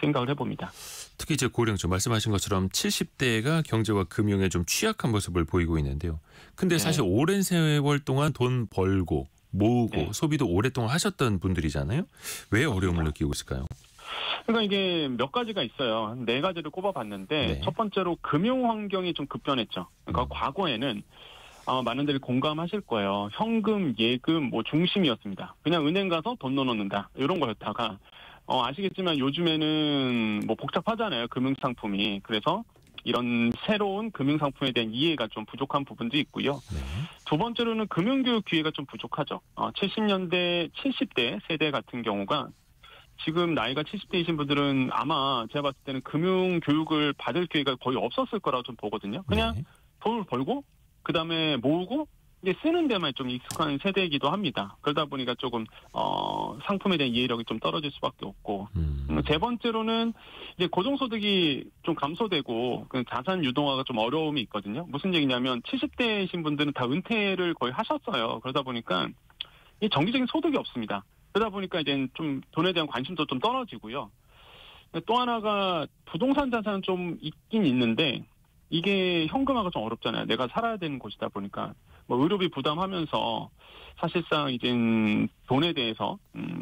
Speaker 6: 생각을 해봅니다.
Speaker 1: 특히 이제 고령층 말씀하신 것처럼 70대가 경제와 금융에 좀 취약한 모습을 보이고 있는데요. 근데 사실 오랜 세월 동안 돈 벌고 모으고 소비도 오랫동안 하셨던 분들이잖아요. 왜 어려움을 느끼고 있을까요?
Speaker 6: 그러니까 이게 몇 가지가 있어요. 한 4가지를 꼽아봤는데 첫 번째로 금융 환경이 좀 급변했죠. 그러니까 과거에는 많은 분들이 공감하실 거예요. 현금, 예금 뭐 중심이었습니다. 그냥 은행 가서 돈 넣어놓는다 이런 거였다가 아시겠지만 요즘에는 뭐 복잡하잖아요. 금융 상품이. 그래서 이런 새로운 금융상품에 대한 이해가 좀 부족한 부분도 있고요.
Speaker 1: 네.
Speaker 6: 두 번째로는 금융교육 기회가 좀 부족하죠. 70년대, 70대 세대 같은 경우가 지금 나이가 70대이신 분들은 아마 제가 봤을 때는 금융교육을 받을 기회가 거의 없었을 거라고 좀 보거든요. 그냥
Speaker 1: 네.
Speaker 6: 돈을 벌고 그다음에 모으고 이제 쓰는 데만 좀 익숙한 세대이기도 합니다. 그러다 보니까 조금 상품에 대한 이해력이 좀 떨어질 수밖에 없고 세 번째로는 이제 고정소득이 좀 감소되고 그 자산 유동화가 좀 어려움이 있거든요. 무슨 얘기냐면 70대이신 분들은 다 은퇴를 거의 하셨어요. 그러다 보니까 이 정기적인 소득이 없습니다. 그러다 보니까 이제 좀 돈에 대한 관심도 좀 떨어지고요. 또 하나가 부동산 자산은 좀 있긴 있는데 이게 현금화가 좀 어렵잖아요. 내가 살아야 되는 곳이다 보니까 뭐 의료비 부담하면서 사실상 이제 돈에 대해서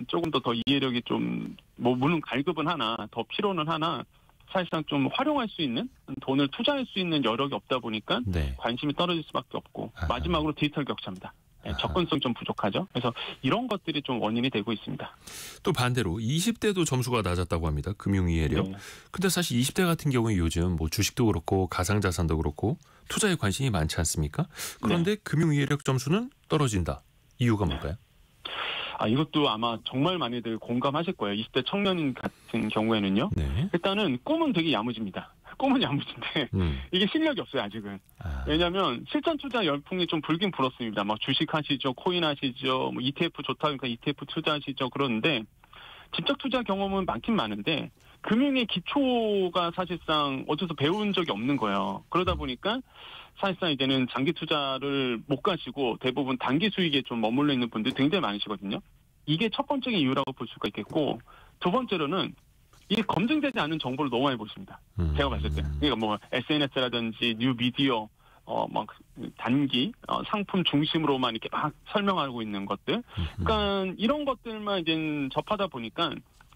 Speaker 6: 조금 더 이해력이 좀 뭐 물론 갈급은 하나 더 필요는 하나 사실상 좀 활용할 수 있는 돈을 투자할 수 있는 여력이 없다 보니까
Speaker 1: 네.
Speaker 6: 관심이 떨어질 수밖에 없고
Speaker 1: 아하.
Speaker 6: 마지막으로 디지털 격차입니다. 네, 접근성 좀 부족하죠. 그래서 이런 것들이 좀 원인이 되고 있습니다.
Speaker 1: 또 반대로 20대도 점수가 낮았다고 합니다. 금융이해력.
Speaker 6: 네.
Speaker 1: 근데 사실 20대 같은 경우에 요즘 뭐 주식도 그렇고 가상자산도 그렇고 투자에 관심이 많지 않습니까? 그런데 금융이해력 점수는 떨어진다. 이유가 뭘까요?
Speaker 6: 이것도 아마 정말 많이들 공감하실 거예요. 20대 청년 같은 경우에는요.
Speaker 1: 네.
Speaker 6: 일단은 꿈은 되게 야무집니다. 꿈은 야무진데 이게 실력이 없어요 아직은. 왜냐하면 실전 투자 열풍이 좀 불긴 불었습니다. 막 주식 하시죠, 코인 하시죠, 뭐 ETF 좋다 그러니까 ETF 투자하시죠. 그러는데 직접 투자 경험은 많긴 많은데 금융의 기초가 사실상 어디서 배운 적이 없는 거예요. 그러다 보니까 사실상 이제는 장기 투자를 못 가시고 대부분 단기 수익에 좀 머물러 있는 분들이 굉장히 많으시거든요. 이게 첫 번째 이유라고 볼 수가 있겠고 두 번째로는 이게 검증되지 않은 정보를 너무 많이 보십니다. 제가 봤을 때. 그러니까 뭐 SNS라든지 뉴 미디어 막 단기 상품 중심으로만 이렇게 막 설명하고 있는 것들. 그러니까 이런 것들만 이제 접하다 보니까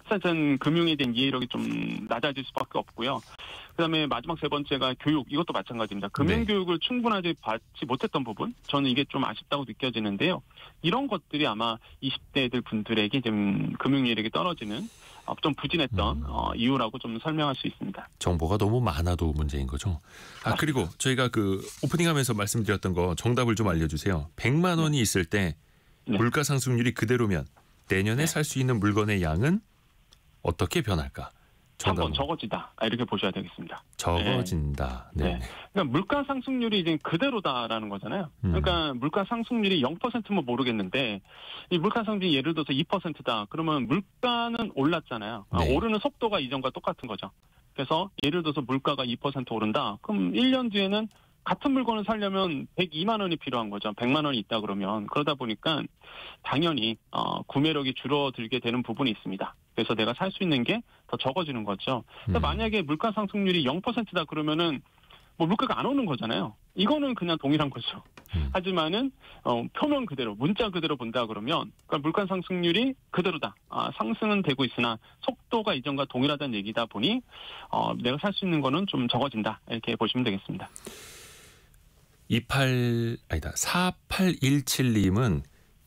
Speaker 6: 사실은 금융에 대한 이해력이 좀 낮아질 수밖에 없고요. 그다음에 마지막 세 번째가 교육. 이것도 마찬가지입니다. 금융교육을 충분하게 받지 못했던 부분. 저는 이게 좀 아쉽다고 느껴지는데요. 이런 것들이 아마 20대들 분들에게 좀 금융 이해력이 떨어지는 좀 부진했던 이유라고 좀 설명할 수 있습니다.
Speaker 1: 정보가 너무 많아도 문제인 거죠. 그리고 저희가 그 오프닝하면서 말씀드렸던 거 정답을 좀 알려주세요. 100만 원이 있을 때 물가 상승률이 그대로면 내년에 살 수 있는 물건의 양은 어떻게 변할까?
Speaker 6: 한번 적어지다 이렇게 보셔야 되겠습니다.
Speaker 1: 적어진다. 네.
Speaker 6: 그러니까 물가 상승률이 이제 그대로다라는 거잖아요. 그러니까 물가 상승률이 0%면 모르겠는데 이 물가 상승률이 예를 들어서 2%다. 그러면 물가는 올랐잖아요.
Speaker 1: 네.
Speaker 6: 오르는 속도가 이전과 똑같은 거죠. 그래서 예를 들어서 물가가 2% 오른다. 그럼 1년 뒤에는 같은 물건을 사려면 102만 원이 필요한 거죠. 100만 원이 있다 그러면. 그러다 보니까 당연히 구매력이 줄어들게 되는 부분이 있습니다. 그래서 내가 살 수 있는 게 더 적어지는 거죠. 그러니까 만약에 물가 상승률이 0%다 그러면은 뭐 물가가 안 오는 거잖아요. 이거는 그냥 동일한 거죠. 하지만은 표면 그대로 문자 그대로 본다 그러면 그러니까 물가 상승률이 그대로다. 상승은 되고 있으나 속도가 이전과 동일하다는 얘기다 보니 내가 살 수 있는 거는 좀 적어진다. 이렇게 보시면 되겠습니다.
Speaker 1: 4817님은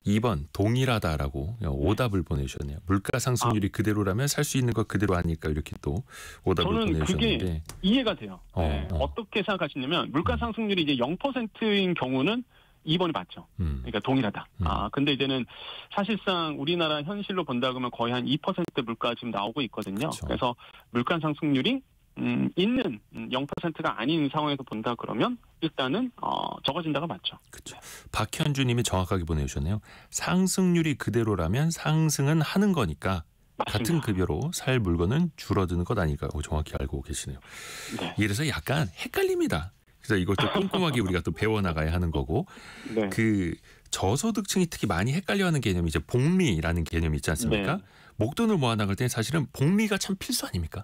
Speaker 1: 2번 동일하다라고 오답을 보내주셨네요. 물가 상승률이 그대로라면 살 수 있는 것 그대로 아닐까 이렇게 또 오답을 보내주셨는데.
Speaker 6: 그게 이해가 돼요. 어떻게 생각하시냐면 물가 상승률이 이제 0%인 경우는 2번이 맞죠. 그러니까 동일하다. 근데 이제는 사실상 우리나라 현실로 본다 그러면 거의 한 2% 물가 지금 나오고 있거든요.
Speaker 1: 그렇죠.
Speaker 6: 그래서 물가 상승률이 있는 0%가 아닌 상황에서 본다 그러면 일단은 적어진다가 맞죠.
Speaker 1: 그렇죠. 박현주님이 정확하게 보내주셨네요. 상승률이 그대로라면 상승은 하는 거니까
Speaker 6: 맞습니다.
Speaker 1: 같은 급여로 살 물건은 줄어드는 것 아닐까 정확히 알고 계시네요.
Speaker 6: 네.
Speaker 1: 이래서 약간 헷갈립니다. 그래서 이것도 꼼꼼하게 우리가 또 배워나가야 하는 거고
Speaker 6: 네.
Speaker 1: 그 저소득층이 특히 많이 헷갈려하는 개념이 이제 복리라는 개념이 있지 않습니까?
Speaker 6: 네.
Speaker 1: 목돈을 모아나갈 때는 사실은 복리가 참 필수 아닙니까?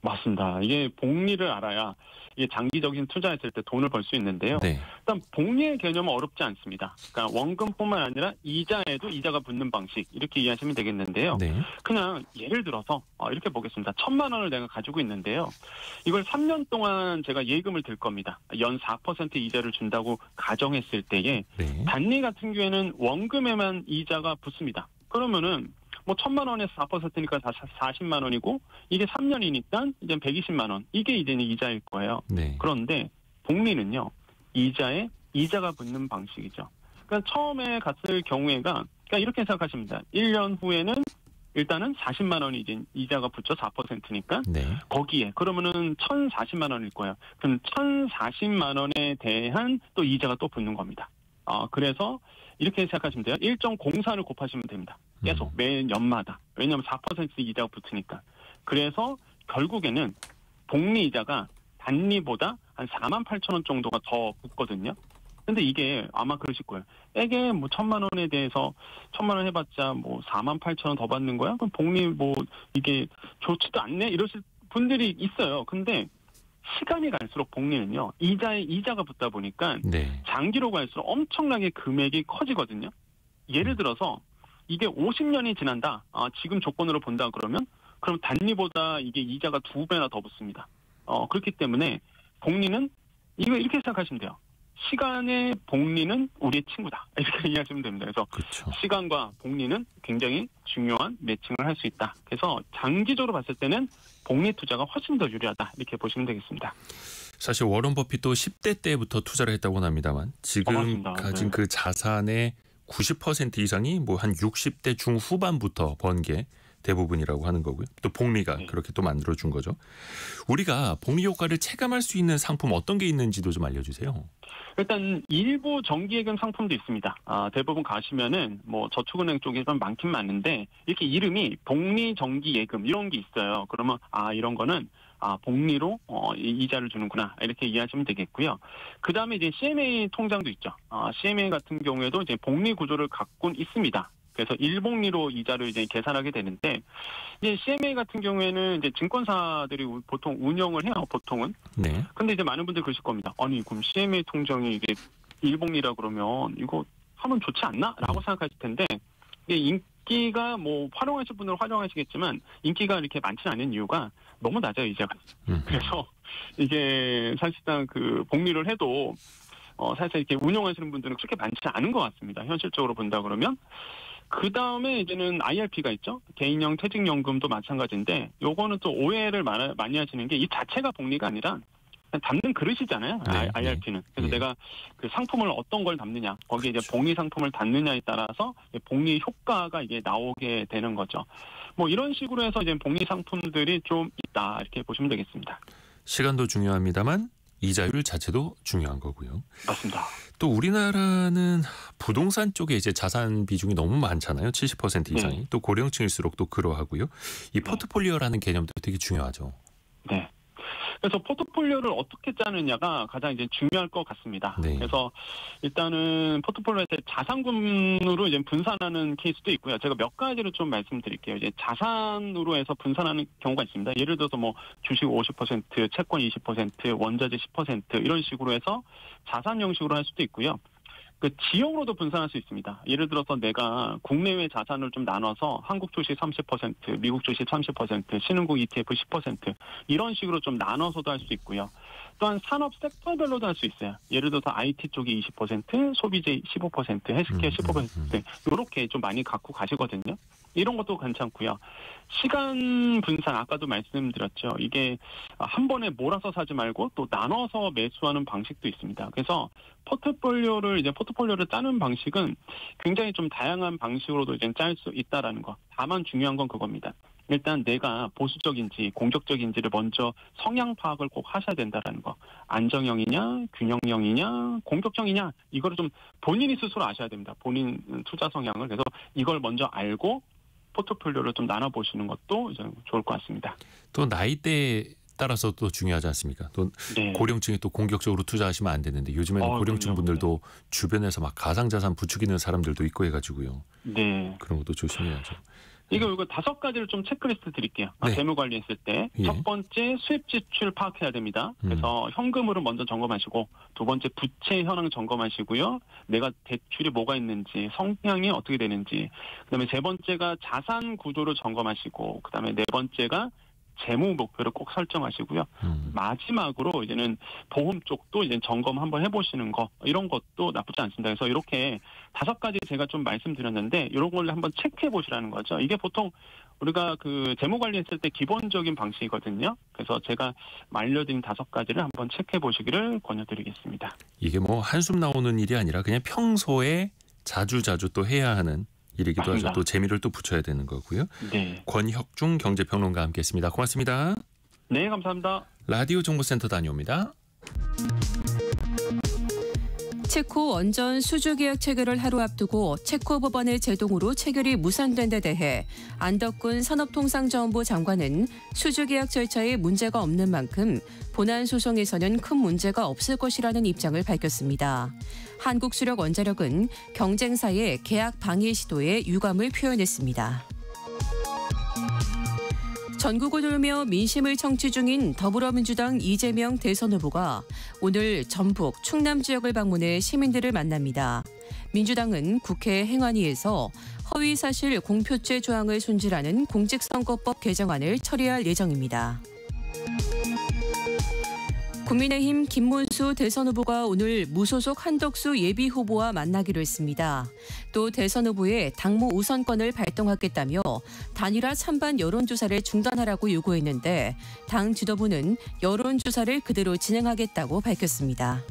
Speaker 6: 맞습니다. 이게 복리를 알아야 이게 장기적인 투자했을 때 돈을 벌 수 있는데요.
Speaker 1: 네.
Speaker 6: 일단 복리의 개념은 어렵지 않습니다. 그러니까 원금뿐만 아니라 이자에도 이자가 붙는 방식 이렇게 이해하시면 되겠는데요.
Speaker 1: 네.
Speaker 6: 그냥 예를 들어서 이렇게 보겠습니다. 1,000만 원을 내가 가지고 있는데요. 이걸 3년 동안 제가 예금을 들 겁니다. 연 4% 이자를 준다고 가정했을 때에
Speaker 1: 네.
Speaker 6: 단리 같은 경우에는 원금에만 이자가 붙습니다. 그러면은 뭐 1,000만 원에서 4%니까 40만 원이고 이게 3년이니까 이제 120만 원. 이게 이제 이자일 거예요.
Speaker 1: 네.
Speaker 6: 그런데 복리는요. 이자에 이자가 붙는 방식이죠. 그러니까 처음에 갔을 경우에가 그러니까 이렇게 생각하시면 됩니다. 1년 후에는 일단은 40만 원이 이제 이자가 붙죠. 4%니까.
Speaker 1: 네.
Speaker 6: 거기에 그러면은 1,040만 원일 거예요. 그럼 1,040만 원에 대한 또 이자가 또 붙는 겁니다. 그래서 이렇게 생각하시면 돼요. 1.04를 곱하시면 됩니다. 계속 매년마다. 왜냐하면 4% 이자가 붙으니까. 그래서 결국에는 복리 이자가 단리보다 한 48,000원 정도가 더 붙거든요. 근데 이게 아마 그러실 거예요. 에게 뭐 1,000만 원에 대해서 1,000만 원 해봤자 뭐 48,000원 더 받는 거야? 그럼 복리 뭐 이게 좋지도 않네? 이러실 분들이 있어요. 근데 시간이 갈수록 복리는요. 이자에 이자가 붙다 보니까
Speaker 1: 네.
Speaker 6: 장기로 갈수록 엄청나게 금액이 커지거든요. 예를 들어서 이게 50년이 지난다. 지금 조건으로 본다 그러면 그럼 단리보다 이게 이자가 2배나 더 붙습니다. 그렇기 때문에 복리는 이렇게 생각하시면 돼요. 시간의 복리는 우리의 친구다. 이렇게 이해하시면 됩니다. 그래서
Speaker 1: 그렇죠.
Speaker 6: 시간과 복리는 굉장히 중요한 매칭을 할 수 있다. 그래서 장기적으로 봤을 때는 복리 투자가 훨씬 더 유리하다. 이렇게 보시면 되겠습니다.
Speaker 1: 사실 워런 버핏도 10대 때부터 투자를 했다고는 합니다만 지금
Speaker 6: 맞습니다.
Speaker 1: 가진
Speaker 6: 네.
Speaker 1: 그 자산의 90% 이상이 뭐 한 60대 중후반부터 번 게 대부분이라고 하는 거고요. 또 복리가
Speaker 6: 네.
Speaker 1: 그렇게 또 만들어준 거죠. 우리가 복리 효과를 체감할 수 있는 상품 어떤 게 있는지도 좀 알려주세요.
Speaker 6: 일단 일부 정기예금 상품도 있습니다. 대부분 가시면은 뭐 저축은행 쪽에 좀 많긴 많은데 이렇게 이름이 복리 정기예금 이런 게 있어요. 그러면 이런 거는 복리로 이자를 주는구나 이렇게 이해하시면 되겠고요. 그 다음에 이제 CMA 통장도 있죠. CMA 같은 경우에도 이제 복리 구조를 갖고 있습니다. 그래서 일복리로 이자를 이제 계산하게 되는데 이제 CMA 같은 경우에는 이제 증권사들이 보통 운영을 해요. 보통은.
Speaker 1: 네.
Speaker 6: 근데 이제 많은 분들이 그러실 겁니다. 아니 그럼 CMA 통장이 이게 일복리라 그러면 이거 하면 좋지 않나?라고 생각하실 텐데 이게 인기가 뭐 활용하실 분들은 활용하시겠지만 인기가 이렇게 많지 않은 이유가 너무 낮아요 이자가. 그래서 이게 사실상 그 복리를 해도 사실 이렇게 운영하시는 분들은 그렇게 많지 않은 것 같습니다. 현실적으로 본다 그러면. 그 다음에 이제는 IRP가 있죠. 개인형 퇴직연금도 마찬가지인데 요거는 또 오해를 많이 하시는 게 이 자체가 복리가 아니라 그냥 담는 그릇이잖아요.
Speaker 1: 네,
Speaker 6: IRP는. 그래서
Speaker 1: 네.
Speaker 6: 내가 그 상품을 어떤 걸 담느냐 거기에 이제 복리 상품을 담느냐에 따라서 복리 효과가 이게 나오게 되는 거죠. 뭐 이런 식으로 해서 이제 복리 상품들이 좀 있다 이렇게 보시면 되겠습니다.
Speaker 1: 시간도 중요합니다만 이자율 자체도 중요한 거고요.
Speaker 6: 맞습니다.
Speaker 1: 또 우리나라는 부동산 쪽에 이제 자산 비중이 너무 많잖아요. 70% 이상이.
Speaker 6: 네.
Speaker 1: 또 고령층일수록 또 그러하고요. 이 포트폴리오라는 개념도 되게 중요하죠.
Speaker 6: 네. 그래서 포트폴리오를 어떻게 짜느냐가 가장 이제 중요할 것 같습니다.
Speaker 1: 네.
Speaker 6: 그래서 일단은 포트폴리오에 자산군으로 이제 분산하는 케이스도 있고요. 제가 몇 가지를 좀 말씀드릴게요. 이제 자산으로 해서 분산하는 경우가 있습니다. 예를 들어서 뭐 주식 50%, 채권 20%, 원자재 10% 이런 식으로 해서 자산 형식으로 할 수도 있고요. 그 지역으로도 분산할 수 있습니다. 예를 들어서 내가 국내외 자산을 좀 나눠서 한국 주식 30%, 미국 주식 30%, 신흥국 ETF 10% 이런 식으로 좀 나눠서도 할 수 있고요. 또한 산업 섹터별로도 할 수 있어요. 예를 들어서 IT 쪽이 20%, 소비재 15%, 헬스케어 15% 이렇게 좀 많이 갖고 가시거든요. 이런 것도 괜찮고요. 시간 분산 아까도 말씀드렸죠. 이게 한 번에 몰아서 사지 말고 또 나눠서 매수하는 방식도 있습니다. 그래서 포트폴리오를 짜는 방식은 굉장히 좀 다양한 방식으로도 이제 짤 수 있다라는 거. 다만 중요한 건 그겁니다. 일단 내가 보수적인지 공격적인지를 먼저 성향 파악을 꼭 하셔야 된다라는 거. 안정형이냐, 균형형이냐, 공격적이냐 이거를 좀 본인이 스스로 아셔야 됩니다. 본인 투자 성향을. 그래서 이걸 먼저 알고 포트폴리오를 좀 나눠보시는 것도 이제 좋을 것 같습니다.
Speaker 1: 또 나이대에 따라서 또 중요하지 않습니까? 또
Speaker 6: 네.
Speaker 1: 고령층이 또 공격적으로 투자하시면 안 되는데 요즘에는 고령층 분들도 주변에서 막 가상자산 부추기는 사람들도 있고 해가지고요.
Speaker 6: 네.
Speaker 1: 그런 것도 조심해야죠.
Speaker 6: 이거 5가지를 좀 체크리스트 드릴게요.
Speaker 1: 네.
Speaker 6: 재무 관리했을 때.
Speaker 1: 예.
Speaker 6: 첫 번째 수입 지출 파악해야 됩니다. 그래서 현금으로 먼저 점검하시고 두 번째 부채 현황 점검하시고요. 내가 대출이 뭐가 있는지 성향이 어떻게 되는지 그다음에 세 번째가 자산 구조를 점검하시고 그다음에 네 번째가 재무 목표를 꼭 설정하시고요. 마지막으로 이제는 보험 쪽도 이제 점검 한번 해보시는 거 이런 것도 나쁘지 않습니다. 그래서 이렇게 5가지 제가 좀 말씀드렸는데 이런 걸 한번 체크해 보시라는 거죠. 이게 보통 우리가 그 재무 관리했을 때 기본적인 방식이거든요. 그래서 제가 알려드린 5가지를 한번 체크해 보시기를 권유드리겠습니다. 이게
Speaker 1: 뭐 한숨 나오는 일이 아니라 그냥 평소에 자주 또 해야 하는 일이기도
Speaker 6: 맞습니다.
Speaker 1: 하죠. 또 재미를 또 붙여야 되는 거고요.
Speaker 6: 네.
Speaker 1: 권혁중 경제평론가와 함께했습니다. 고맙습니다.
Speaker 6: 네, 감사합니다.
Speaker 1: 라디오 정보센터 다녀옵니다.
Speaker 2: 체코 원전 수주 계약 체결을 하루 앞두고 체코 법원의 제동으로 체결이 무산된 데 대해 안덕근 산업통상자원부 장관은 수주 계약 절차에 문제가 없는 만큼 본안 소송에서는 큰 문제가 없을 것이라는 입장을 밝혔습니다. 한국수력원자력은 경쟁사의 계약 방해 시도에 유감을 표현했습니다. 전국을 돌며 민심을 청취 중인 더불어민주당 이재명 대선 후보가 오늘 전북, 충남 지역을 방문해 시민들을 만납니다. 민주당은 국회 행안위에서 허위사실 공표죄 조항을 손질하는 공직선거법 개정안을 처리할 예정입니다. 국민의힘 김문수 대선 후보가 오늘 무소속 한덕수 예비 후보와 만나기로 했습니다. 또 대선 후보의 당무 우선권을 발동하겠다며 단일화 찬반 여론조사를 중단하라고 요구했는데 당 지도부는 여론조사를 그대로 진행하겠다고 밝혔습니다.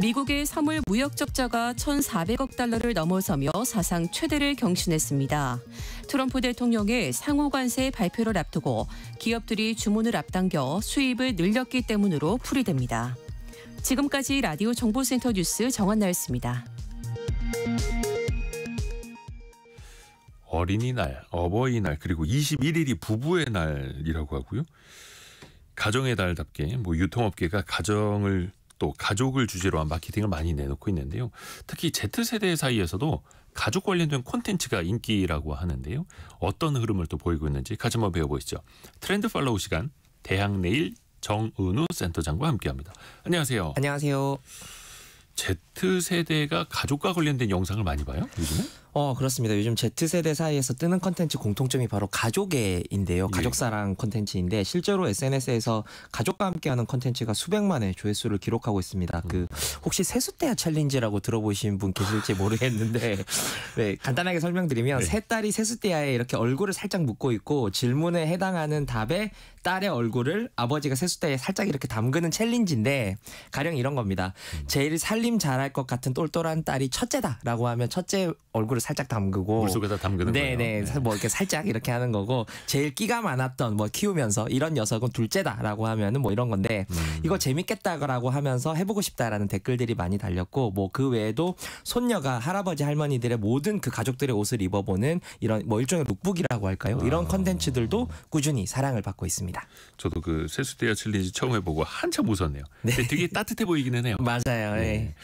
Speaker 2: 미국의 3월 무역 적자가 1,400억 달러를 넘어서며 사상 최대를 경신했습니다. 트럼프 대통령의 상호 관세 발표를 앞두고 기업들이 주문을 앞당겨 수입을 늘렸기 때문으로 풀이됩니다. 지금까지 라디오 정보센터 뉴스 정한나였습니다.
Speaker 1: 어린이날, 어버이날 그리고 21일이 부부의 날이라고 하고요. 가정의 달답게 뭐 유통업계가 또 가족을 주제로 한 마케팅을 많이 내놓고 있는데요. 특히 Z세대 사이에서도 가족 관련된 콘텐츠가 인기라고 하는데요. 어떤 흐름을 또 보이고 있는지 같이 한번 배워보시죠. 트렌드 팔로우 시간 대학내일 정은우 센터장과 함께합니다. 안녕하세요.
Speaker 7: 안녕하세요.
Speaker 1: Z세대가 가족과 관련된 영상을 많이 봐요? 요즘에?
Speaker 7: 그렇습니다. 요즘 Z세대 사이에서 뜨는 컨텐츠 공통점이 바로 가족애인데요. 가족사랑 컨텐츠인데 실제로 SNS에서 가족과 함께하는 컨텐츠가 수백만의 조회수를 기록하고 있습니다. 혹시 세숫대야 챌린지라고 들어보신 분 계실지 모르겠는데 네, 간단하게 설명드리면 세 딸이 세숫대야에 이렇게 얼굴을 살짝 묶고 있고 질문에 해당하는 답에 딸의 얼굴을 아버지가 세숫대야에 살짝 이렇게 담그는 챌린지인데 가령 이런 겁니다. 제일 살림 잘할 것 같은 똘똘한 딸이 첫째다라고 하면 첫째 얼굴을 살짝 담그고
Speaker 1: 물속에다 담그는 거예요.
Speaker 7: 네. 뭐 이렇게 살짝 이렇게 하는 거고 제일 끼가 많았던 뭐 키우면서 이런 녀석은 둘째다라고 하면은 뭐 이런 건데 이거 재밌겠다라고 하면서 해보고 싶다라는 댓글들이 많이 달렸고 뭐 그 외에도 손녀가 할아버지 할머니들의 모든 그 가족들의 옷을 입어보는 이런 뭐 일종의 룩북이라고 할까요? 이런 컨텐츠들도 꾸준히 사랑을 받고 있습니다.
Speaker 1: 저도 그 세숫대야 챌린지 처음 해보고 한참 웃었네요.
Speaker 7: 네.
Speaker 1: 근데 되게 따뜻해 보이기는 해요.
Speaker 7: 맞아요. 네.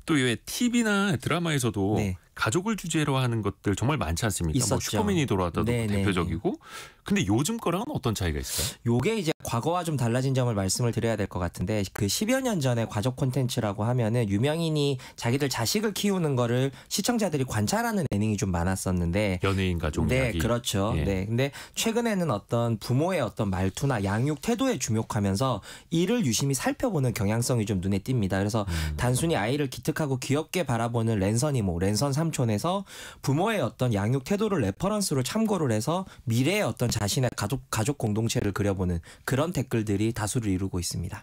Speaker 1: 또 왜 TV나 드라마에서도
Speaker 7: 네.
Speaker 1: 가족을 주제로 하는 것들 정말 많지 않습니까?
Speaker 7: 있었죠.
Speaker 1: 뭐 슈퍼맨이 돌아왔다도 대표적이고. 근데 요즘 거랑은 어떤 차이가 있을까요?
Speaker 7: 요게 이제 과거와 좀 달라진 점을 말씀을 드려야 될 것 같은데 그 10여 년 전에 가족 콘텐츠라고 하면은 유명인이 자기들 자식을 키우는 거를 시청자들이 관찰하는 예능이 좀 많았었는데
Speaker 1: 연예인 가족
Speaker 7: 네,
Speaker 1: 이야기.
Speaker 7: 그렇죠.
Speaker 1: 예.
Speaker 7: 네. 근데 최근에는 어떤 부모의 어떤 말투나 양육 태도에 주목하면서 이를 유심히 살펴보는 경향성이 좀 눈에 띕니다. 그래서 단순히 아이를 기특하고 귀엽게 바라보는 랜선 이모, 랜선 삼촌에서 부모의 어떤 양육 태도를 레퍼런스로 참고를 해서 미래의 어떤 자신의 가족 공동체를 그려보는 그런 댓글들이 다수를 이루고 있습니다.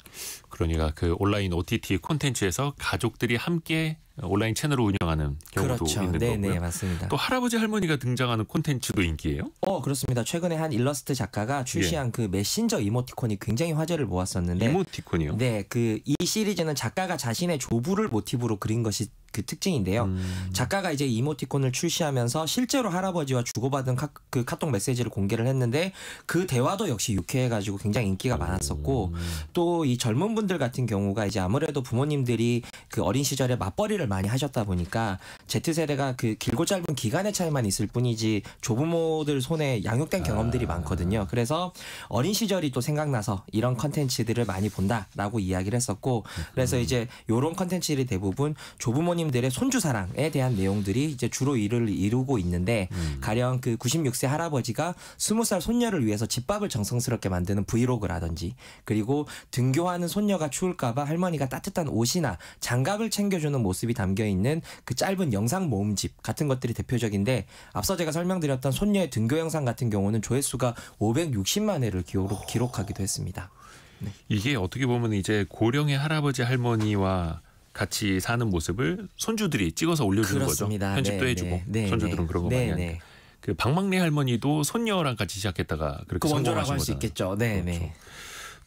Speaker 1: 그러니까 그 온라인 OTT 콘텐츠에서 가족들이 함께 온라인 채널을 운영하는 경우도
Speaker 7: 그렇죠.
Speaker 1: 있는
Speaker 7: 네네,
Speaker 1: 거고요.
Speaker 7: 맞습니다.
Speaker 1: 또 할아버지 할머니가 등장하는 콘텐츠도 인기예요?
Speaker 7: 그렇습니다. 최근에 한 일러스트 작가가 출시한 그 메신저 이모티콘이 굉장히 화제를 모았었는데
Speaker 1: 이모티콘이요?
Speaker 7: 네, 이 시리즈는 작가가 자신의 조부를 모티브로 그린 것이 그 특징인데요. 작가가 이제 이모티콘을 출시하면서 실제로 할아버지와 주고받은 그 카톡 메시지를 공개를 했는데 그 대화도 역시 유쾌해가지고 굉장히 인기가 많았었고 또 이 젊은 분들 같은 경우가 이제 아무래도 부모님들이 그 어린 시절에 맞벌이를 많이 하셨다 보니까 Z세대가 그 길고 짧은 기간의 차이만 있을 뿐이지 조부모들 손에 양육된 경험들이 많거든요. 그래서 어린 시절이 또 생각나서 이런 컨텐츠들을 많이 본다라고 이야기를 했었고 그래서 이제 이런 컨텐츠들이 대부분 조부모님 부모님들의 손주 사랑에 대한 내용들이 이제 주로 일을 이루고 있는데 가령 그 96세 할아버지가 20살 손녀를 위해서 집밥을 정성스럽게 만드는 브이로그라든지 그리고 등교하는 손녀가 추울까봐 할머니가 따뜻한 옷이나 장갑을 챙겨주는 모습이 담겨 있는 그 짧은 영상 모음집 같은 것들이 대표적인데 앞서 제가 설명드렸던 손녀의 등교 영상 같은 경우는 조회수가 560만 회를 기록하기도 했습니다. 네.
Speaker 1: 이게 어떻게 보면 이제 고령의 할아버지 할머니와 같이 사는 모습을 손주들이 찍어서 올려주는
Speaker 7: 그렇습니다.
Speaker 1: 거죠. 편집도
Speaker 7: 네,
Speaker 1: 해주고
Speaker 7: 네,
Speaker 1: 손주들은
Speaker 7: 네,
Speaker 1: 그런 거
Speaker 7: 네,
Speaker 1: 많이
Speaker 7: 네.
Speaker 1: 하니까. 그 박막내 할머니도 손녀랑 같이 시작했다가 그렇게
Speaker 7: 그 원조라고
Speaker 1: 성공하신
Speaker 7: 할 수
Speaker 1: 거잖아요.
Speaker 7: 있겠죠. 네,
Speaker 1: 그렇죠.
Speaker 7: 네.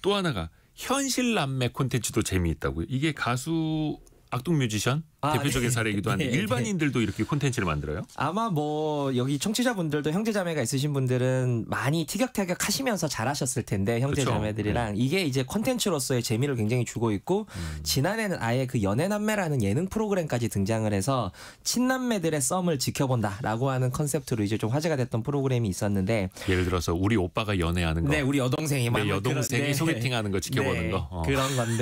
Speaker 1: 또 하나가 현실 남매 콘텐츠도 재미있다고요. 이게 가수 악동 뮤지션 대표적인
Speaker 7: 네.
Speaker 1: 사례이기도 한데
Speaker 7: 네,
Speaker 1: 일반인들도 이렇게 콘텐츠를 만들어요?
Speaker 7: 아마 뭐 여기 청취자분들도 형제자매가 있으신 분들은 많이 티격태격 하시면서 잘하셨을 텐데 형제자매들이랑 이게 이제 콘텐츠로서의 재미를 굉장히 주고 있고 지난해는 아예 그 연애남매라는 예능 프로그램까지 등장을 해서 친남매들의 썸을 지켜본다라고 하는 컨셉트로 이제 좀 화제가 됐던 프로그램이 있었는데
Speaker 1: 예를 들어서 우리 오빠가 연애하는 거,
Speaker 7: 네, 우리 여동생이
Speaker 1: 내 여동생이
Speaker 7: 네.
Speaker 1: 소개팅하는 거 지켜보는
Speaker 7: 네,
Speaker 1: 거
Speaker 7: 그런 건데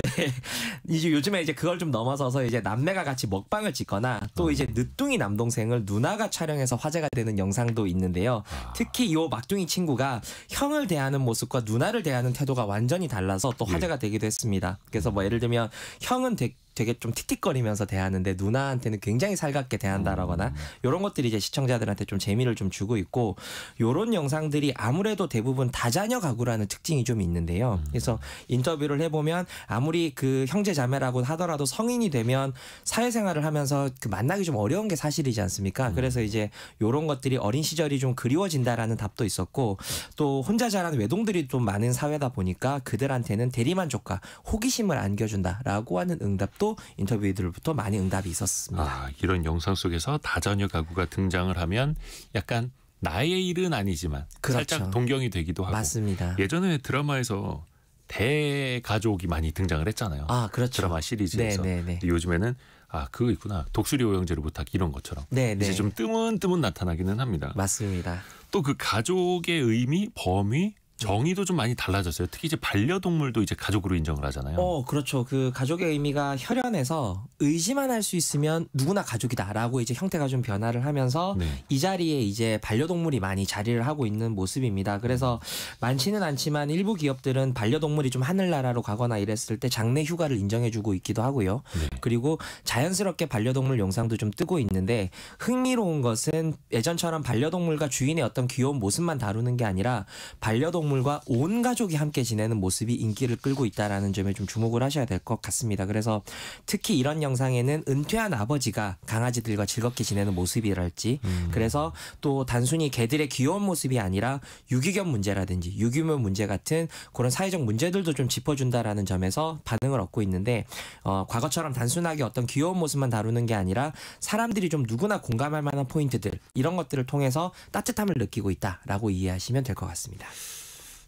Speaker 7: 이제 요즘에 이제 그걸 좀 넘어서서 이제 남매가 같이 먹방을 찍거나 또 이제 늦둥이 남동생을 누나가 촬영해서 화제가 되는 영상도 있는데요. 특히 이 막둥이 친구가 형을 대하는 모습과 누나를 대하는 태도가 완전히 달라서 또 화제가 되기도 했습니다. 그래서 뭐 예를 들면 형은 되게 좀 틱틱거리면서 대하는데 누나한테는 굉장히 살갑게 대한다라거나 이런 것들이 이제 시청자들한테 좀 재미를 좀 주고 있고 이런 영상들이 아무래도 대부분 다자녀 가구라는 특징이 좀 있는데요. 그래서 인터뷰를 해보면 아무리 그 형제 자매라고 하더라도 성인이 되면 사회생활을 하면서 그 만나기 좀 어려운 게 사실이지 않습니까? 그래서 이제 이런 것들이 어린 시절이 좀 그리워진다라는 답도 있었고 또 혼자 자란 외동들이 좀 많은 사회다 보니까 그들한테는 대리만족과 호기심을 안겨준다라고 하는 응답도 인터뷰들부터 많이 응답이 있었습니다.
Speaker 1: 아, 이런 영상 속에서 다자녀 가구가 등장을 하면 약간 나의 일은 아니지만
Speaker 7: 그렇죠.
Speaker 1: 살짝 동경이 되기도 하고.
Speaker 7: 맞습니다.
Speaker 1: 예전에 드라마에서 대가족이 많이 등장을 했잖아요.
Speaker 7: 아, 그렇죠.
Speaker 1: 드라마 시리즈에서.
Speaker 7: 네.
Speaker 1: 근데 요즘에는 아, 그거 있구나. 독수리 오영재를 부탁 이런 것처럼.
Speaker 7: 네.
Speaker 1: 이제 좀 뜨문뜨문 나타나기는 합니다.
Speaker 7: 맞습니다.
Speaker 1: 또 그 가족의 의미, 범위, 정의도 좀 많이 달라졌어요. 특히 이제 반려동물도 이제 가족으로 인정을 하잖아요.
Speaker 7: 그렇죠. 그 가족의 의미가 혈연해서 의지만 할 수 있으면 누구나 가족이다라고 이제 형태가 좀 변화를 하면서
Speaker 1: 네.
Speaker 7: 이 자리에 이제 반려동물이 많이 자리를 하고 있는 모습입니다. 그래서 많지는 않지만 일부 기업들은 반려동물이 좀 하늘나라로 가거나 이랬을 때 장례 휴가를 인정해주고 있기도 하고요.
Speaker 1: 네.
Speaker 7: 그리고 자연스럽게 반려동물 영상도 좀 뜨고 있는데 흥미로운 것은 예전처럼 반려동물과 주인의 어떤 귀여운 모습만 다루는 게 아니라 반려동물과 온 가족이 함께 지내는 모습이 인기를 끌고 있다라는 점에 좀 주목을 하셔야 될 것 같습니다. 그래서 특히 이런 영상에는 은퇴한 아버지가 강아지들과 즐겁게 지내는 모습이랄지 그래서 또 단순히 개들의 귀여운 모습이 아니라 유기견 문제라든지 유기묘 문제 같은 그런 사회적 문제들도 좀 짚어준다라는 점에서 반응을 얻고 있는데 과거처럼 단순하게 어떤 귀여운 모습만 다루는 게 아니라 사람들이 좀 누구나 공감할 만한 포인트들 이런 것들을 통해서 따뜻함을 느끼고 있다라고 이해하시면 될 것 같습니다.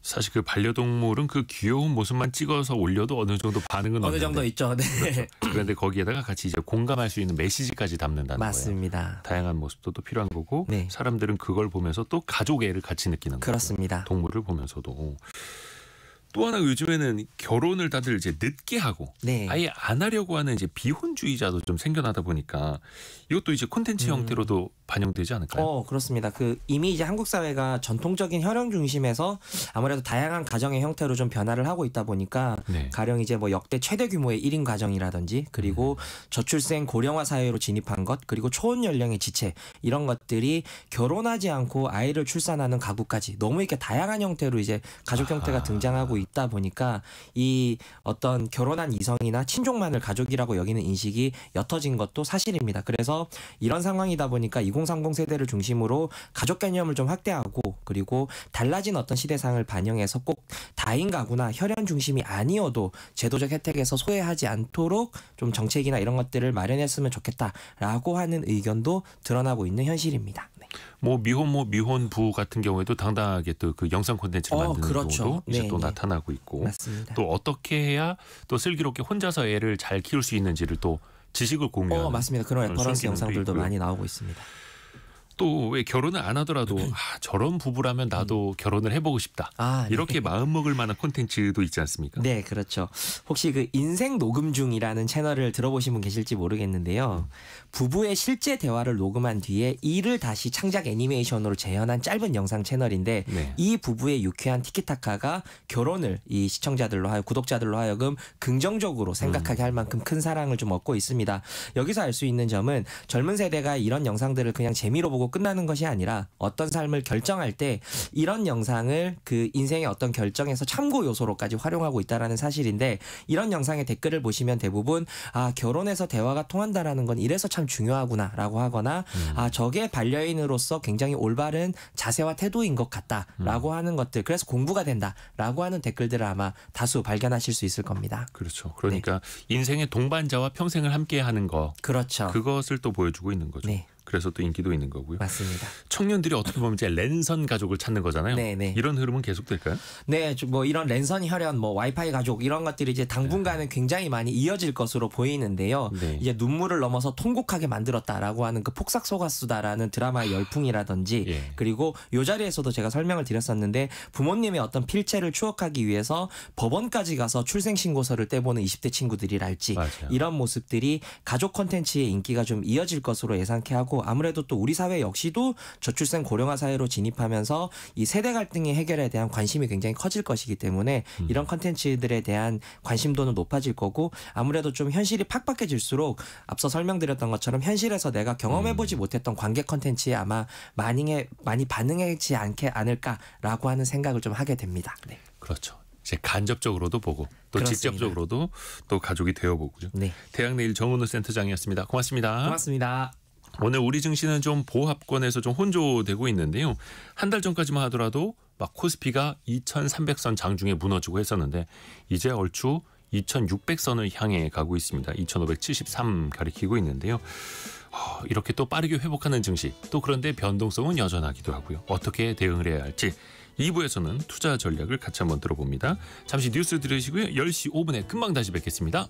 Speaker 1: 사실 그 반려동물은 그 귀여운 모습만 찍어서 올려도 어느 정도 반응은
Speaker 7: 어느 정도 있죠. 네.
Speaker 1: 그렇죠. 그런데 거기에다가 같이 이제 공감할 수 있는 메시지까지 담는다는
Speaker 7: 맞습니다.
Speaker 1: 거예요. 다양한 모습도 또 필요한 거고
Speaker 7: 네.
Speaker 1: 사람들은 그걸 보면서 또 가족애를 같이 느끼는 거예요.
Speaker 7: 그렇습니다.
Speaker 1: 동물을 보면서도. 또 하나 요즘에는 결혼을 다들 이제 늦게 하고
Speaker 7: 네.
Speaker 1: 아예 안 하려고 하는 이제 비혼주의자도 좀 생겨나다 보니까 이것도 이제 콘텐츠 형태로도 반영되지 않을까요?
Speaker 7: 그렇습니다. 이미 이제 한국 사회가 전통적인 혈연 중심에서 아무래도 다양한 가정의 형태로 좀 변화를 하고 있다 보니까
Speaker 1: 네.
Speaker 7: 가령 이제 뭐 역대 최대 규모의 1인 가정이라든지 그리고 저출생 고령화 사회로 진입한 것 그리고 초혼 연령의 지체 이런 것들이 결혼하지 않고 아이를 출산하는 가구까지 너무 이렇게 다양한 형태로 이제 가족 형태가 등장하고 있다 보니까 이 어떤 결혼한 이성이나 친족만을 가족이라고 여기는 인식이 옅어진 것도 사실입니다. 그래서 이런 상황이다 보니까 2030 세대를 중심으로 가족 개념을 좀 확대하고 그리고 달라진 어떤 시대상을 반영해서 꼭 다인 가구나 혈연 중심이 아니어도 제도적 혜택에서 소외하지 않도록 좀 정책이나 이런 것들을 마련했으면 좋겠다라고 하는 의견도 드러나고 있는 현실입니다. 네.
Speaker 1: 뭐 미혼부 같은 경우에도 당당하게 또 그 영상 콘텐츠를 만드는
Speaker 7: 그렇죠.
Speaker 1: 경우도 이제
Speaker 7: 네,
Speaker 1: 또
Speaker 7: 네.
Speaker 1: 나타나고 있고
Speaker 7: 맞습니다.
Speaker 1: 또 어떻게 해야 또 슬기롭게 혼자서 애를 잘 키울 수 있는지를 또 지식을 공유하는
Speaker 7: 맞습니다. 그런 레퍼런스
Speaker 1: 순기능도
Speaker 7: 영상들도
Speaker 1: 있고요.
Speaker 7: 많이 나오고 있습니다.
Speaker 1: 또 왜 결혼을 안 하더라도 저런 부부라면 나도 결혼을 해보고 싶다.
Speaker 7: 네.
Speaker 1: 이렇게 마음 먹을 만한 콘텐츠도 있지 않습니까?
Speaker 7: 네, 그렇죠. 혹시 그 인생 녹음 중이라는 채널을 들어보신 분 계실지 모르겠는데요. 부부의 실제 대화를 녹음한 뒤에 이를 다시 창작 애니메이션으로 재현한 짧은 영상 채널인데
Speaker 1: 네.
Speaker 7: 이 부부의 유쾌한 티키타카가 결혼을 이 시청자들로 구독자들로 하여금 긍정적으로 생각하게 할 만큼 큰 사랑을 좀 얻고 있습니다. 여기서 알 수 있는 점은 젊은 세대가 이런 영상들을 그냥 재미로 보고 끝나는 것이 아니라 어떤 삶을 결정할 때 이런 영상을 그 인생의 어떤 결정에서 참고 요소로까지 활용하고 있다라는 사실인데 이런 영상의 댓글을 보시면 대부분 결혼해서 대화가 통한다라는 건 이래서 참 중요하구나라고 하거나 저게 반려인으로서 굉장히 올바른 자세와 태도인 것 같다라고 하는 것들 그래서 공부가 된다라고 하는 댓글들을 아마 다수 발견하실 수 있을 겁니다.
Speaker 1: 그렇죠. 그러니까 인생의 동반자와 평생을 함께하는 거.
Speaker 7: 그렇죠.
Speaker 1: 그것을 또 보여주고 있는 거죠.
Speaker 7: 네.
Speaker 1: 그래서 또 인기도 있는 거고요.
Speaker 7: 맞습니다.
Speaker 1: 청년들이 어떻게 보면 이제 랜선 가족을 찾는 거잖아요.
Speaker 7: 네.
Speaker 1: 이런 흐름은 계속될까요?
Speaker 7: 네, 뭐 이런 랜선 혈연, 뭐 와이파이 가족 이런 것들이 이제 당분간은 굉장히 많이 이어질 것으로 보이는데요.
Speaker 1: 네.
Speaker 7: 이제 눈물을 넘어서 통곡하게 만들었다라고 하는 그 폭삭소가수다라는 드라마의 열풍이라든지
Speaker 1: 예.
Speaker 7: 그리고 이 자리에서도 제가 설명을 드렸었는데 부모님의 어떤 필체를 추억하기 위해서 법원까지 가서 출생신고서를 떼보는 20대 친구들이랄지
Speaker 1: 맞아요.
Speaker 7: 이런 모습들이 가족 콘텐츠의 인기가 좀 이어질 것으로 예상케 하고 아무래도 또 우리 사회 역시도 저출생 고령화 사회로 진입하면서 이 세대 갈등의 해결에 대한 관심이 굉장히 커질 것이기 때문에 이런 컨텐츠들에 대한 관심도는 높아질 거고 아무래도 좀 현실이 팍팍해질수록 앞서 설명드렸던 것처럼 현실에서 내가 경험해보지 못했던 관계 컨텐츠에 아마 많이 반응하지 않을까라고 하는 생각을 좀 하게 됩니다. 네.
Speaker 1: 그렇죠. 이제 간접적으로도 보고 또
Speaker 7: 그렇습니다.
Speaker 1: 직접적으로도 또 가족이 되어보고요.
Speaker 7: 네.
Speaker 1: 대학내일 정은우 센터장이었습니다. 고맙습니다.
Speaker 7: 고맙습니다.
Speaker 1: 오늘 우리 증시는 좀 보합권에서 좀 혼조되고 있는데요. 한 달 전까지만 하더라도 막 코스피가 2,300선 장중에 무너지고 했었는데 이제 얼추 2,600선을 향해 가고 있습니다. 2,573 가리키고 있는데요. 이렇게 또 빠르게 회복하는 증시 또 그런데 변동성은 여전하기도 하고요. 어떻게 대응을 해야 할지 2부에서는 투자 전략을 같이 한번 들어봅니다. 잠시 뉴스 들으시고요. 10시 5분에 금방 다시 뵙겠습니다.